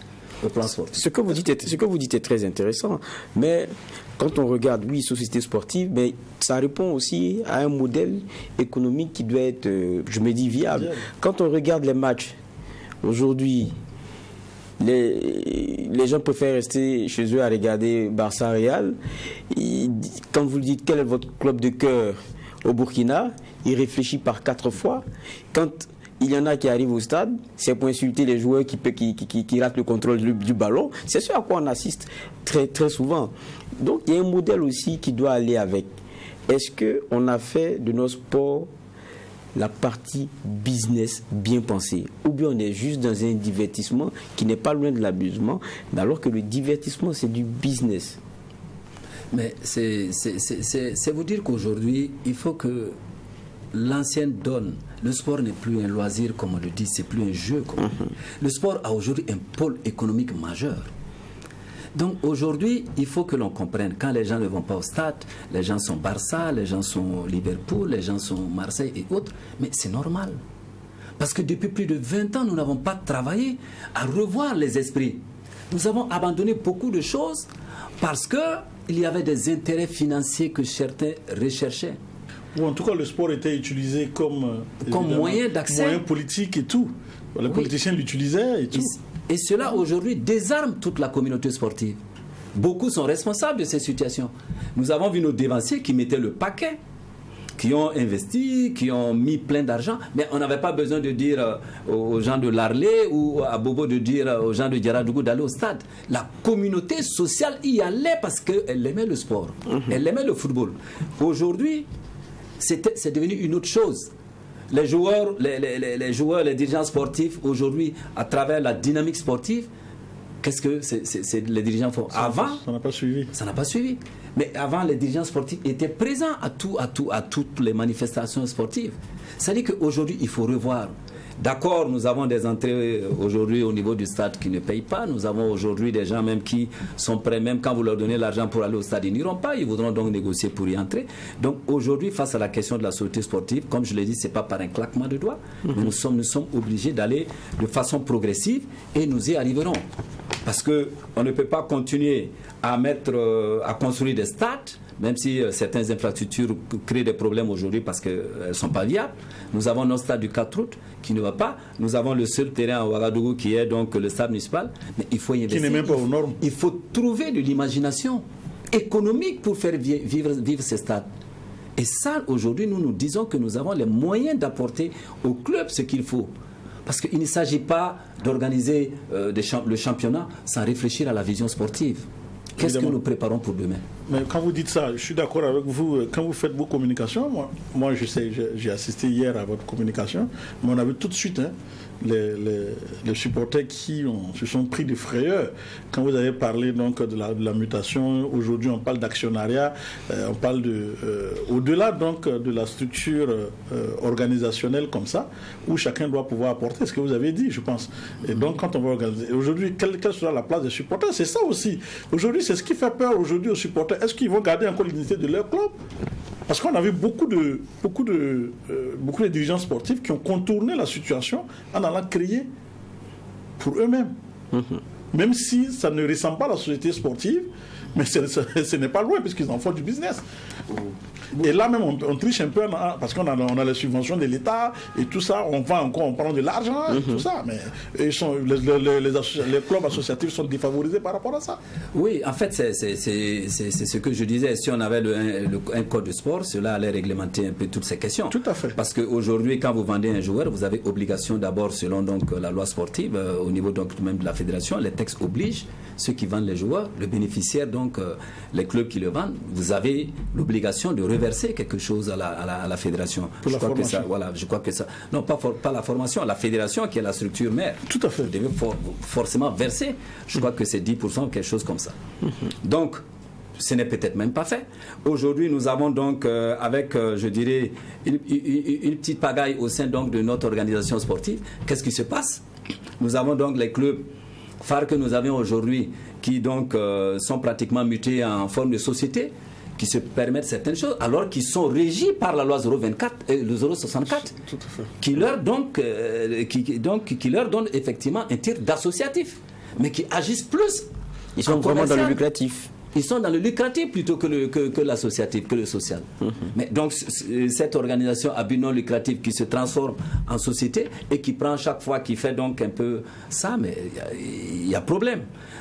Ce que vous dites est très intéressant, mais quand on regarde, oui, société sportive, mais ça répond aussi à un modèle économique qui doit être, je me dis, viable. Quand on regarde les matchs, aujourd'hui, les gens préfèrent rester chez eux à regarder Barça Real. Quand vous dites quel est votre club de cœur au Burkina, il réfléchit par 4 fois. Quand il y en a qui arrivent au stade, c'est pour insulter les joueurs qui ratent le contrôle du ballon. C'est ce à quoi on assiste très, très souvent. Donc il y a un modèle aussi qui doit aller avec. Est-ce qu'on a fait de nos sports la partie business bien pensée, ou bien on est juste dans un divertissement qui n'est pas loin de l'abusement, alors que le divertissement c'est du business? Mais c'est vous dire qu'aujourd'hui, il faut que l'ancienne donne. Le sport n'est plus un loisir, comme on le dit, c'est plus un jeu. Le sport a aujourd'hui un pôle économique majeur. Donc aujourd'hui, il faut que l'on comprenne, quand les gens ne vont pas au stade, les gens sont Barça, les gens sont Liverpool, les gens sont Marseille et autres, mais c'est normal. Parce que depuis plus de 20 ans, nous n'avons pas travaillé à revoir les esprits. Nous avons abandonné beaucoup de choses parce qu'il y avait des intérêts financiers que certains recherchaient. Ou en tout cas, le sport était utilisé comme moyen d'accès. Moyen politique et tout. Les politiciens l'utilisaient et tout. Et cela, aujourd'hui, désarme toute la communauté sportive. Beaucoup sont responsables de ces situations. Nous avons vu nos dévanciers qui mettaient le paquet, qui ont investi, qui ont mis plein d'argent, mais on n'avait pas besoin de dire aux gens de Larlé ou à Bobo de dire aux gens de Diaradougou d'aller au stade. La communauté sociale y allait parce qu'elle aimait le sport, elle aimait le football. Aujourd'hui, c'est devenu une autre chose. Les joueurs, les dirigeants sportifs, aujourd'hui, à travers la dynamique sportive, qu'est-ce que les dirigeants font? Avant, ça n'a pas suivi. Ça n'a pas suivi. Mais avant, les dirigeants sportifs étaient présents à toutes les manifestations sportives. C'est-à-dire qu'aujourd'hui, il faut revoir. D'accord, nous avons des entrées aujourd'hui au niveau du stade qui ne payent pas. Nous avons aujourd'hui des gens même qui sont prêts, même quand vous leur donnez l'argent pour aller au stade, ils n'iront pas. Ils voudront donc négocier pour y entrer. Donc aujourd'hui, face à la question de la société sportive, comme je l'ai dit, ce n'est pas par un claquement de doigts. Mais nous sommes obligés d'aller de façon progressive et nous y arriverons. Parce qu'on ne peut pas continuer à construire des stades, même si certaines infrastructures créent des problèmes aujourd'hui parce qu'elles ne sont pas viables. Nous avons notre stade du 4 août qui ne va pas. Nous avons le seul terrain à Ouagadougou qui est donc le stade municipal. Mais il faut y investir. Qui n'est même pas aux normes. Il faut trouver de l'imagination économique pour faire vivre ces stades. Et ça, aujourd'hui, nous disons que nous avons les moyens d'apporter au club ce qu'il faut. Parce qu'il ne s'agit pas d'organiser le championnat sans réfléchir à la vision sportive. Qu'est-ce que nous préparons pour demain? Mais quand vous dites ça, je suis d'accord avec vous. Quand vous faites vos communications, moi je sais, j'ai assisté hier à votre communication, mais on a vu tout de suite les supporters qui se sont pris de frayeur. Quand vous avez parlé donc de la mutation, aujourd'hui on parle d'actionnariat, on parle au-delà donc de la structure organisationnelle comme ça, où chacun doit pouvoir apporter ce que vous avez dit, je pense. Et donc quand on va organiser, aujourd'hui, quelle sera la place des supporters? C'est ça aussi. Aujourd'hui, c'est ce qui fait peur aujourd'hui aux supporters. Est-ce qu'ils vont garder encore l'unité de leur club? Parce qu'on a vu beaucoup de dirigeants sportifs qui ont contourné la situation en allant créer pour eux-mêmes. Même si ça ne ressemble pas à la société sportive, Mais ce n'est pas loin, puisqu'ils en font du business. Et là même, on triche un peu, parce qu'on a les subventions de l'État et tout ça, on prend de l'argent et tout ça. Mais les clubs associatifs sont défavorisés par rapport à ça. Oui, en fait, c'est ce que je disais. Si on avait un code de sport, cela allait réglementer un peu toutes ces questions. Tout à fait. Parce qu'aujourd'hui, quand vous vendez un joueur, vous avez obligation d'abord, selon donc la loi sportive, au niveau donc même de la fédération, les textes obligent ceux qui vendent les joueurs, le bénéficiaire, donc les clubs qui le vendent, vous avez l'obligation de reverser quelque chose à la fédération. Pour je la crois formation. que ça, voilà, je crois que ça. Non, pas la formation, la fédération qui est la structure mère. Tout à fait. Vous devez forcément verser. Je crois que c'est 10% ou quelque chose comme ça. Donc, ce n'est peut-être même pas fait. Aujourd'hui, nous avons donc, avec, je dirais, une petite pagaille au sein donc de notre organisation sportive. Qu'est-ce qui se passe? Nous avons donc les clubs phares que nous avons aujourd'hui qui donc sont pratiquement mutés en forme de société, qui se permettent certaines choses, alors qu'ils sont régis par la loi 024 et le 064, tout à fait. qui leur donne effectivement un titre d'associatif, mais qui agissent plus. Ils sont vraiment dans le lucratif. Ils sont dans le lucratif plutôt que l'associatif, que le social. Mais donc, cette organisation à but non lucratif qui se transforme en société et qui prend chaque fois, qui fait donc un peu ça, mais il y a problème.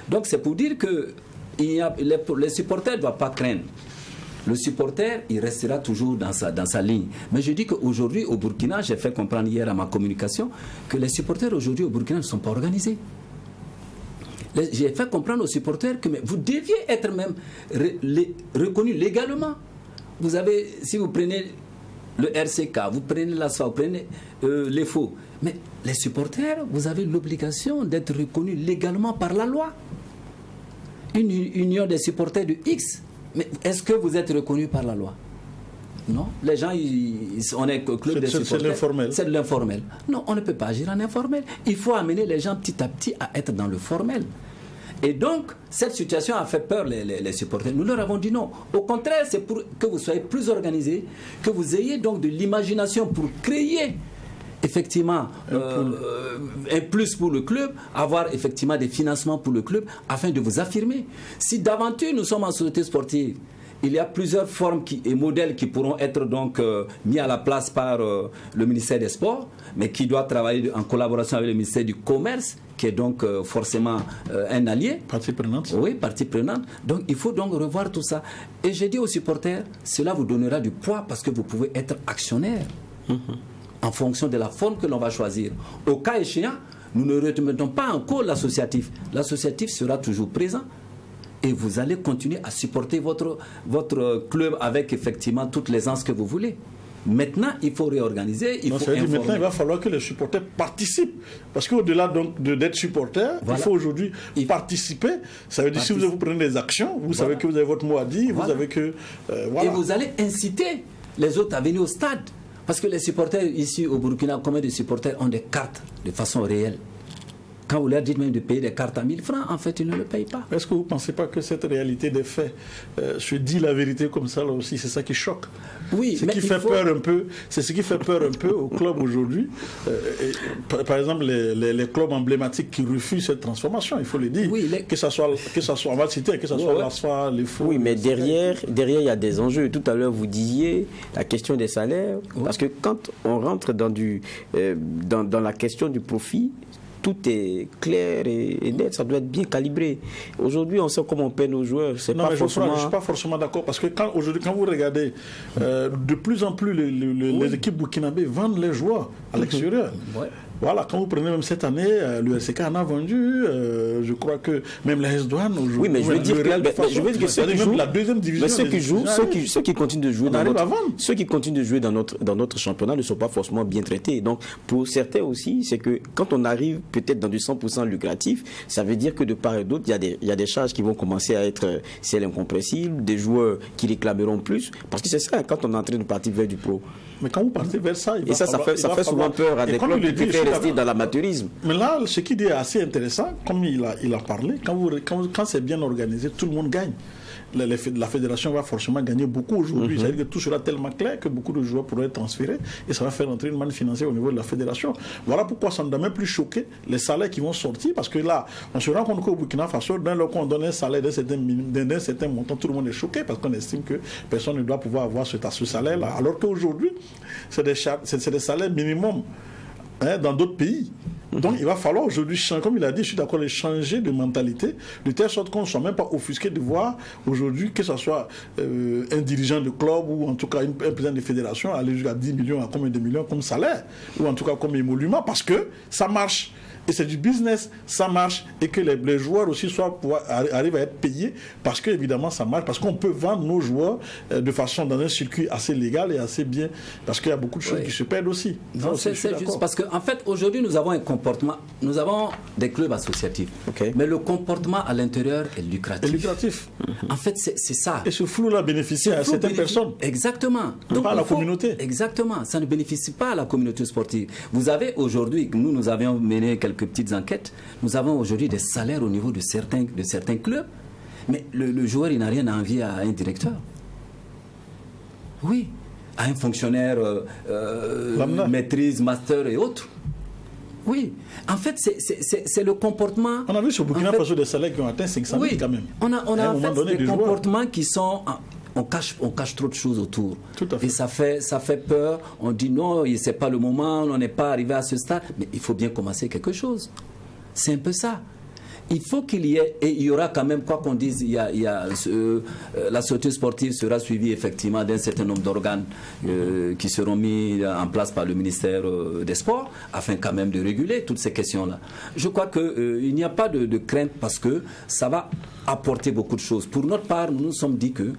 Donc, c'est pour dire que les supporters ne doivent pas craindre. Le supporter, il restera toujours dans sa ligne. Mais je dis qu'aujourd'hui, au Burkina, j'ai fait comprendre hier à ma communication que les supporters aujourd'hui au Burkina ne sont pas organisés. J'ai fait comprendre aux supporters que vous deviez être même reconnus légalement. Vous avez, si vous prenez le RCK, vous prenez l'ASFA, vous prenez les faux. Mais les supporters, vous avez l'obligation d'être reconnus légalement par la loi. Une union des supporters de X, mais est-ce que vous êtes reconnus par la loi? Non, les gens, on est club des supporters. C'est l'informel. C'est de l'informel. Non, on ne peut pas agir en informel. Il faut amener les gens petit à petit à être dans le formel. Et donc, cette situation a fait peur les supporters. Nous leur avons dit non. Au contraire, c'est pour que vous soyez plus organisés, que vous ayez donc de l'imagination pour créer effectivement un plus pour le club, avoir effectivement des financements pour le club afin de vous affirmer. Si d'aventure nous sommes en société sportive, il y a plusieurs formes et modèles qui pourront être donc mis à la place par le ministère des Sports, mais qui doit travailler en collaboration avec le ministère du Commerce, qui est donc forcément un allié. Partie prenante. Oui, partie prenante. Donc il faut donc revoir tout ça. Et j'ai dit aux supporters, cela vous donnera du poids parce que vous pouvez être actionnaire en fonction de la forme que l'on va choisir. Au cas échéant, nous ne remettons pas en cause l'associatif. L'associatif sera toujours présent. Et vous allez continuer à supporter votre club avec effectivement toute l'aisance que vous voulez. Maintenant, il faut réorganiser, il faut informer. Maintenant, il va falloir que les supporters participent. Parce qu'au-delà donc d'être supporter, il faut aujourd'hui participer. Ça veut dire si vous prenez des actions, vous savez que vous avez votre mot à dire, vous savez que... Et vous allez inciter les autres à venir au stade. Parce que les supporters ici au Burkina, combien de supporters ont des cartes de façon réelle? Quand vous leur dites même de payer des cartes à 1000 francs, en fait, ils ne le payent pas. Est-ce que vous ne pensez pas que cette réalité des faits, je dis la vérité comme ça là aussi, c'est ça qui choque? Oui, c'est ce qui fait peur un peu. C'est ce qui fait peur un peu aux clubs aujourd'hui. Par exemple, les clubs emblématiques qui refusent cette transformation, il faut le dire. Oui, que ça soit, on va le citer, que ça soit l'ASFA, les faux. Oui, mais derrière, il y a des enjeux. Tout à l'heure, vous disiez la question des salaires, parce que quand on rentre dans la question du profit, tout est clair et net, ça doit être bien calibré. Aujourd'hui, on sait comment on paie nos joueurs. Je ne suis pas forcément d'accord, parce que aujourd'hui, quand vous regardez, de plus en plus les équipes burkinabées vendent les joueurs à l'extérieur. Voilà, quand vous prenez même cette année, le RCK en a vendu, je crois que même la S-Douane aujourd'hui. Oui, mais je veux dire que ceux qui jouent, la deuxième division, ceux qui continuent de jouer dans notre championnat ne sont pas forcément bien traités. Donc, pour certains aussi, c'est que quand on arrive peut-être dans du 100% lucratif, ça veut dire que de part et d'autre, il y a des charges qui vont commencer à être celles incompressibles, des joueurs qui réclameront plus, parce que c'est ça quand on est en train de partir vers du pro. Mais quand vous partez vers ça, ça fait souvent peur à des clubs qui préfèrent rester dans l'amateurisme. Mais là, ce qu'il dit est assez intéressant, comme il a parlé, quand c'est bien organisé, tout le monde gagne. la fédération va forcément gagner beaucoup aujourd'hui. C'est-à-dire que tout sera tellement clair que beaucoup de joueurs pourraient être transférés et ça va faire entrer une manne financière au niveau de la fédération. Voilà pourquoi ça ne doit même plus choquer les salaires qui vont sortir, parce que là, on se rend compte qu'au Burkina Faso, dès lors qu'on donne un salaire d'un certain montant, tout le monde est choqué parce qu'on estime que personne ne doit pouvoir avoir ce salaire-là. Alors qu'aujourd'hui, c'est des salaires minimum dans d'autres pays. Donc il va falloir aujourd'hui changer, comme il a dit, je suis d'accord, changer de mentalité, de telle sorte qu'on ne soit même pas offusqué de voir aujourd'hui que ce soit un dirigeant de club ou en tout cas un président de fédération aller jusqu'à 10 millions, à combien de millions comme salaire, ou en tout cas comme émolument, parce que ça marche. Et c'est du business, ça marche, et que les joueurs aussi arrivent à être payés parce que évidemment ça marche, parce qu'on peut vendre nos joueurs de façon dans un circuit assez légal et assez bien, parce qu'il y a beaucoup de choses qui se perdent aussi. Non, c'est juste parce qu'en fait aujourd'hui nous avons un comportement, nous avons des clubs associatifs, mais le comportement à l'intérieur est lucratif. En fait c'est ça. Et ce flou-là bénéficie à certaines personnes. Exactement. Donc pas à la communauté. Exactement. Ça ne bénéficie pas à la communauté sportive. Vous avez aujourd'hui, nous avions mené quelques petites enquêtes, nous avons aujourd'hui des salaires au niveau de certains clubs, mais le joueur il n'a rien à envier à un directeur. Oui, à un fonctionnaire maîtrise, master et autres. Oui, en fait c'est le comportement. On a vu sur Burkina Faso des salaires qui ont atteint 500 000 quand même. On a en fait des comportements qui sont... On cache trop de choses autour. Et ça fait peur. On dit non, c'est pas le moment, on n'est pas arrivé à ce stade. Mais il faut bien commencer quelque chose. C'est un peu ça. Il faut qu'il y ait, et il y aura quand même, quoi qu'on dise, la société sportive sera suivie effectivement d'un certain nombre d'organes qui seront mis en place par le ministère des Sports, afin quand même de réguler toutes ces questions-là. Je crois qu'il n'y a pas de crainte, parce que ça va apporter beaucoup de choses. Pour notre part, nous nous sommes dit que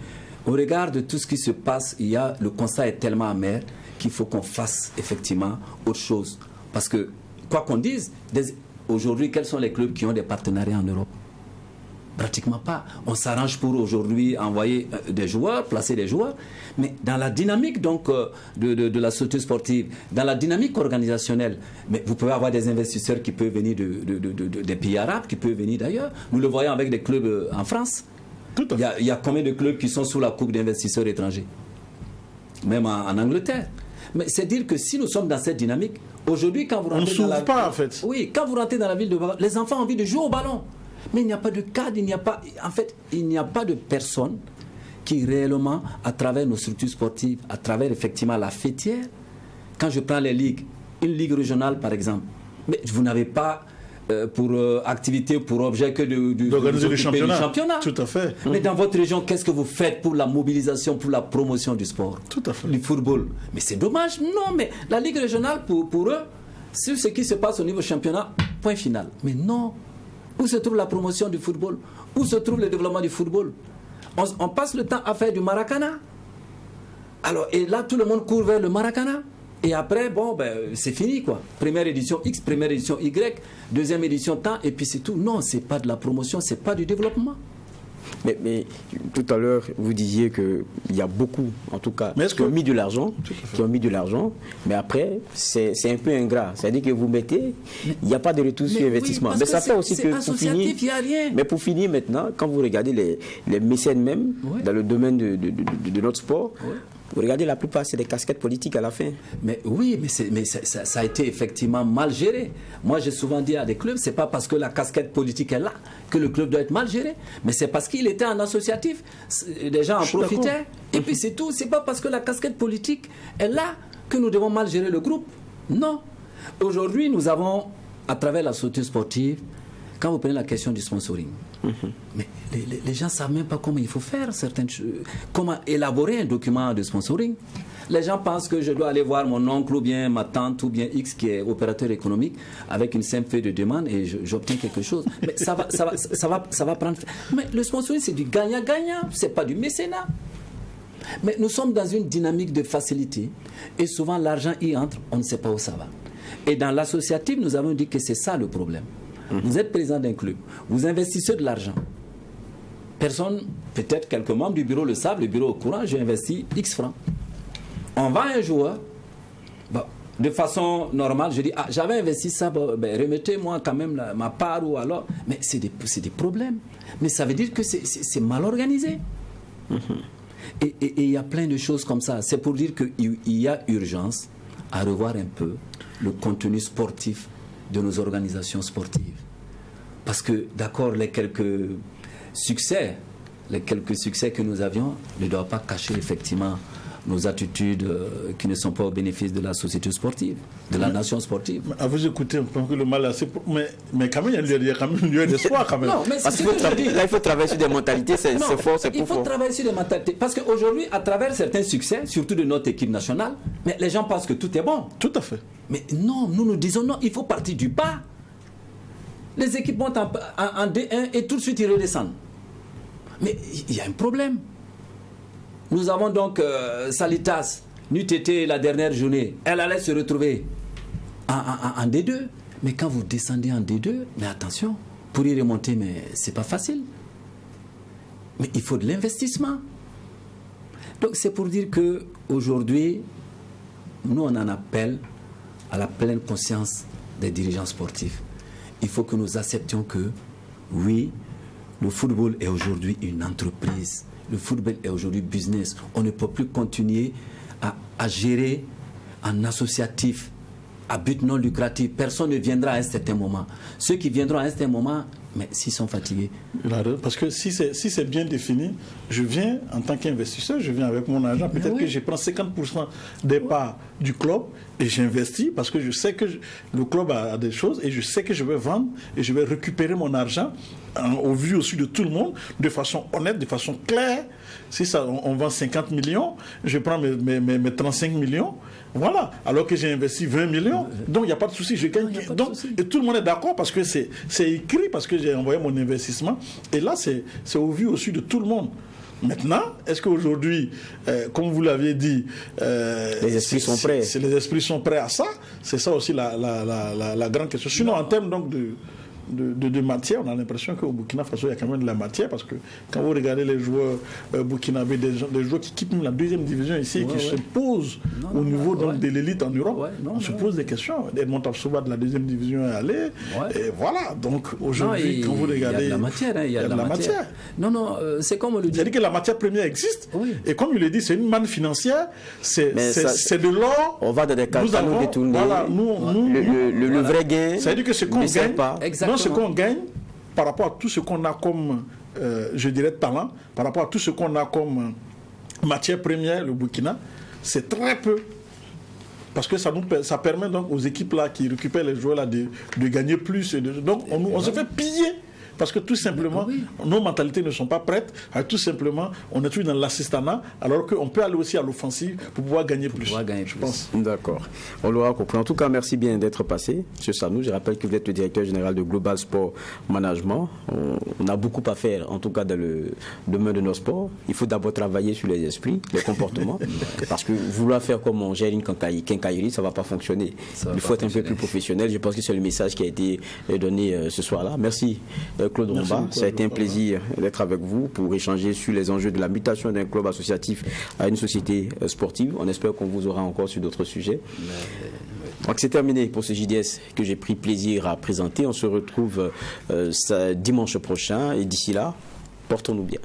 au regard de tout ce qui se passe, le constat est tellement amer qu'il faut qu'on fasse effectivement autre chose. Parce que, quoi qu'on dise, aujourd'hui, quels sont les clubs qui ont des partenariats en Europe? Pratiquement pas. On s'arrange pour aujourd'hui envoyer des joueurs, placer des joueurs, mais dans la dynamique donc de la société sportive, dans la dynamique organisationnelle, mais vous pouvez avoir des investisseurs qui peuvent venir des pays arabes, qui peuvent venir d'ailleurs. Nous le voyons avec des clubs en France. Il y a combien de clubs qui sont sous la coupe d'investisseurs étrangers? Même en Angleterre. Mais c'est dire que si nous sommes dans cette dynamique, aujourd'hui, quand vous rentrez dans la... pas, en fait. Oui, quand vous rentrez dans la ville de Bamako, les enfants ont envie de jouer au ballon. Mais il n'y a pas de cadre, il n'y a pas de personne qui réellement, à travers nos structures sportives, à travers effectivement la fêtière, quand je prends les ligues, une ligue régionale par exemple, mais vous n'avez pas pour activité, pour objet que d'organiser le championnat. Tout à fait. Mais dans votre région, qu'est-ce que vous faites pour la mobilisation, pour la promotion du sport? Tout à fait. Du football. Mais c'est dommage. Non, mais la ligue régionale, pour eux, c'est ce qui se passe au niveau championnat, point final. Mais non. Où se trouve la promotion du football? Où se trouve le développement du football? On passe le temps à faire du Maracana. Alors, et là, tout le monde court vers le Maracana. Et après, c'est fini, quoi. Première édition X, première édition Y, deuxième édition tant, et puis c'est tout. Non, c'est pas de la promotion, c'est pas du développement. Mais tout à l'heure, vous disiez qu'il y a beaucoup, en tout cas, qui ont mis de l'argent, mais après, c'est un peu ingrat. C'est-à-dire que vous mettez, il n'y a pas de retour sur investissement. Mais ça fait aussi que pour finir maintenant, quand vous regardez les mécènes même, dans le domaine de notre sport, vous regardez, la plupart, c'est des casquettes politiques à la fin. Mais oui, mais ça a été effectivement mal géré. Moi, j'ai souvent dit à des clubs, c'est pas parce que la casquette politique est là que le club doit être mal géré, mais c'est parce qu'il était en associatif. Les gens en profitaient. Et puis c'est tout. C'est pas parce que la casquette politique est là que nous devons mal gérer le groupe. Non. Aujourd'hui, nous avons, à travers la société sportive, quand vous prenez la question du sponsoring, mais les gens ne savent même pas comment il faut faire certaines choses, comment élaborer un document de sponsoring. Les gens pensent que je dois aller voir mon oncle ou bien ma tante ou bien X qui est opérateur économique avec une simple feuille de demande et j'obtiens quelque chose. Mais ça va prendre... Mais le sponsoring, c'est du gagnant-gagnant, c'est pas du mécénat. Mais nous sommes dans une dynamique de facilité et souvent l'argent y entre, on ne sait pas où ça va. Et dans l'associatif, nous avons dit que c'est ça le problème. Vous êtes président d'un club, vous investissez de l'argent. Personne, peut-être quelques membres du bureau le savent, le bureau au courant, j'ai investi X francs. On vend un joueur, de façon normale, je dis, j'avais investi ça, remettez-moi quand même ma part ou alors... Mais c'est des problèmes. Mais ça veut dire que c'est mal organisé. Et il y a plein de choses comme ça. C'est pour dire qu'il y a urgence à revoir un peu le contenu sportif de nos organisations sportives. Parce que, d'accord, les quelques succès que nous avions ne doivent pas cacher effectivement nos attitudes qui ne sont pas au bénéfice de la société sportive, de la nation sportive. À vous écouter, on peut que le mal mais quand même, il y a quand même une lieu d'espoir quand même. Non, mais parce qu'il faut travailler sur des mentalités, c'est fort, c'est il faut travailler sur des mentalités. Parce qu'aujourd'hui, à travers certains succès, surtout de notre équipe nationale, mais les gens pensent que tout est bon. Tout à fait. Mais non, nous disons non, il faut partir du bas. Les équipes montent en D1 et tout de suite ils redescendent. Mais il y a un problème. Nous avons donc Salitas, n'eût été la dernière journée, elle allait se retrouver en D2. Mais quand vous descendez en D2, mais attention, pour y remonter, mais c'est pas facile. Mais il faut de l'investissement. Donc c'est pour dire qu'aujourd'hui, nous on en appelle à la pleine conscience des dirigeants sportifs. Il faut que nous acceptions que, oui, le football est aujourd'hui une entreprise. Le football est aujourd'hui business. On ne peut plus continuer à gérer en associatif, à but non lucratif. Personne ne viendra à un certain moment. Ceux qui viendront à un certain moment, mais s'ils sont fatigués. Parce que si c'est bien défini, je viens en tant qu'investisseur, je viens avec mon argent. Peut-être que je prends 50% des parts du club et j'investis parce que je sais que le club a des choses et je sais que je vais vendre et je vais récupérer mon argent au vu aussi de tout le monde, de façon honnête, de façon claire. Si ça, on vend 50 millions, je prends mes 35 millions. Voilà, alors que j'ai investi 20 millions, donc il n'y a pas de souci, je gagne. Donc, et tout le monde est d'accord parce que c'est écrit, parce que j'ai envoyé mon investissement. Et là, c'est au vu aussi de tout le monde. Maintenant, est-ce qu'aujourd'hui, comme vous l'aviez dit, les esprits sont prêts. Les esprits sont prêts à ça. C'est ça aussi la grande question. Sinon, en termes donc de matière, on a l'impression qu'au Burkina Faso, il y a quand même de la matière, parce que quand vous regardez les joueurs burkinabés, des joueurs qui quittent la deuxième division ici, qui se posent au niveau de l'élite en Europe, on se pose des questions. Edmond Tapsoba de la deuxième division est allé, et voilà. Donc aujourd'hui, quand vous regardez, il y a de la matière. Il y a de la matière. Non, c'est comme on le dit. C'est-à-dire que la matière première existe, et comme il le dit, c'est une manne financière, c'est de l'or. On va dans des canaux détournés. Voilà, le vrai gain, c'est-à-dire que ce qu'on gagne, exactement. Ce qu'on gagne par rapport à tout ce qu'on a comme, je dirais, talent, par rapport à tout ce qu'on a comme matière première, le Burkina, c'est très peu. Parce que ça permet donc aux équipes là qui récupèrent les joueurs là de gagner plus. Donc on se fait piller. Parce que tout simplement, nos mentalités ne sont pas prêtes. Tout simplement, on est toujours dans l'assistanat, alors qu'on peut aller aussi à l'offensive pour pouvoir gagner plus. Je pense. D'accord. On l'aura compris. En tout cas, merci bien d'être passé, M. Sanou. Je rappelle que vous êtes le directeur général de Global Sport Management. On a beaucoup à faire, en tout cas dans le domaine de nos sports. Il faut d'abord travailler sur les esprits, les comportements. Parce que vouloir faire comme on gère une quincaillerie, ça ne va pas fonctionner. Il faut être un peu plus professionnel. Je pense que c'est le message qui a été donné ce soir-là. Merci. Claude Romba, ça a été un plaisir d'être avec vous pour échanger sur les enjeux de la mutation d'un club associatif à une société sportive. On espère qu'on vous aura encore sur d'autres sujets. Donc c'est terminé pour ce JDS que j'ai pris plaisir à présenter. On se retrouve dimanche prochain et d'ici là, portons-nous bien.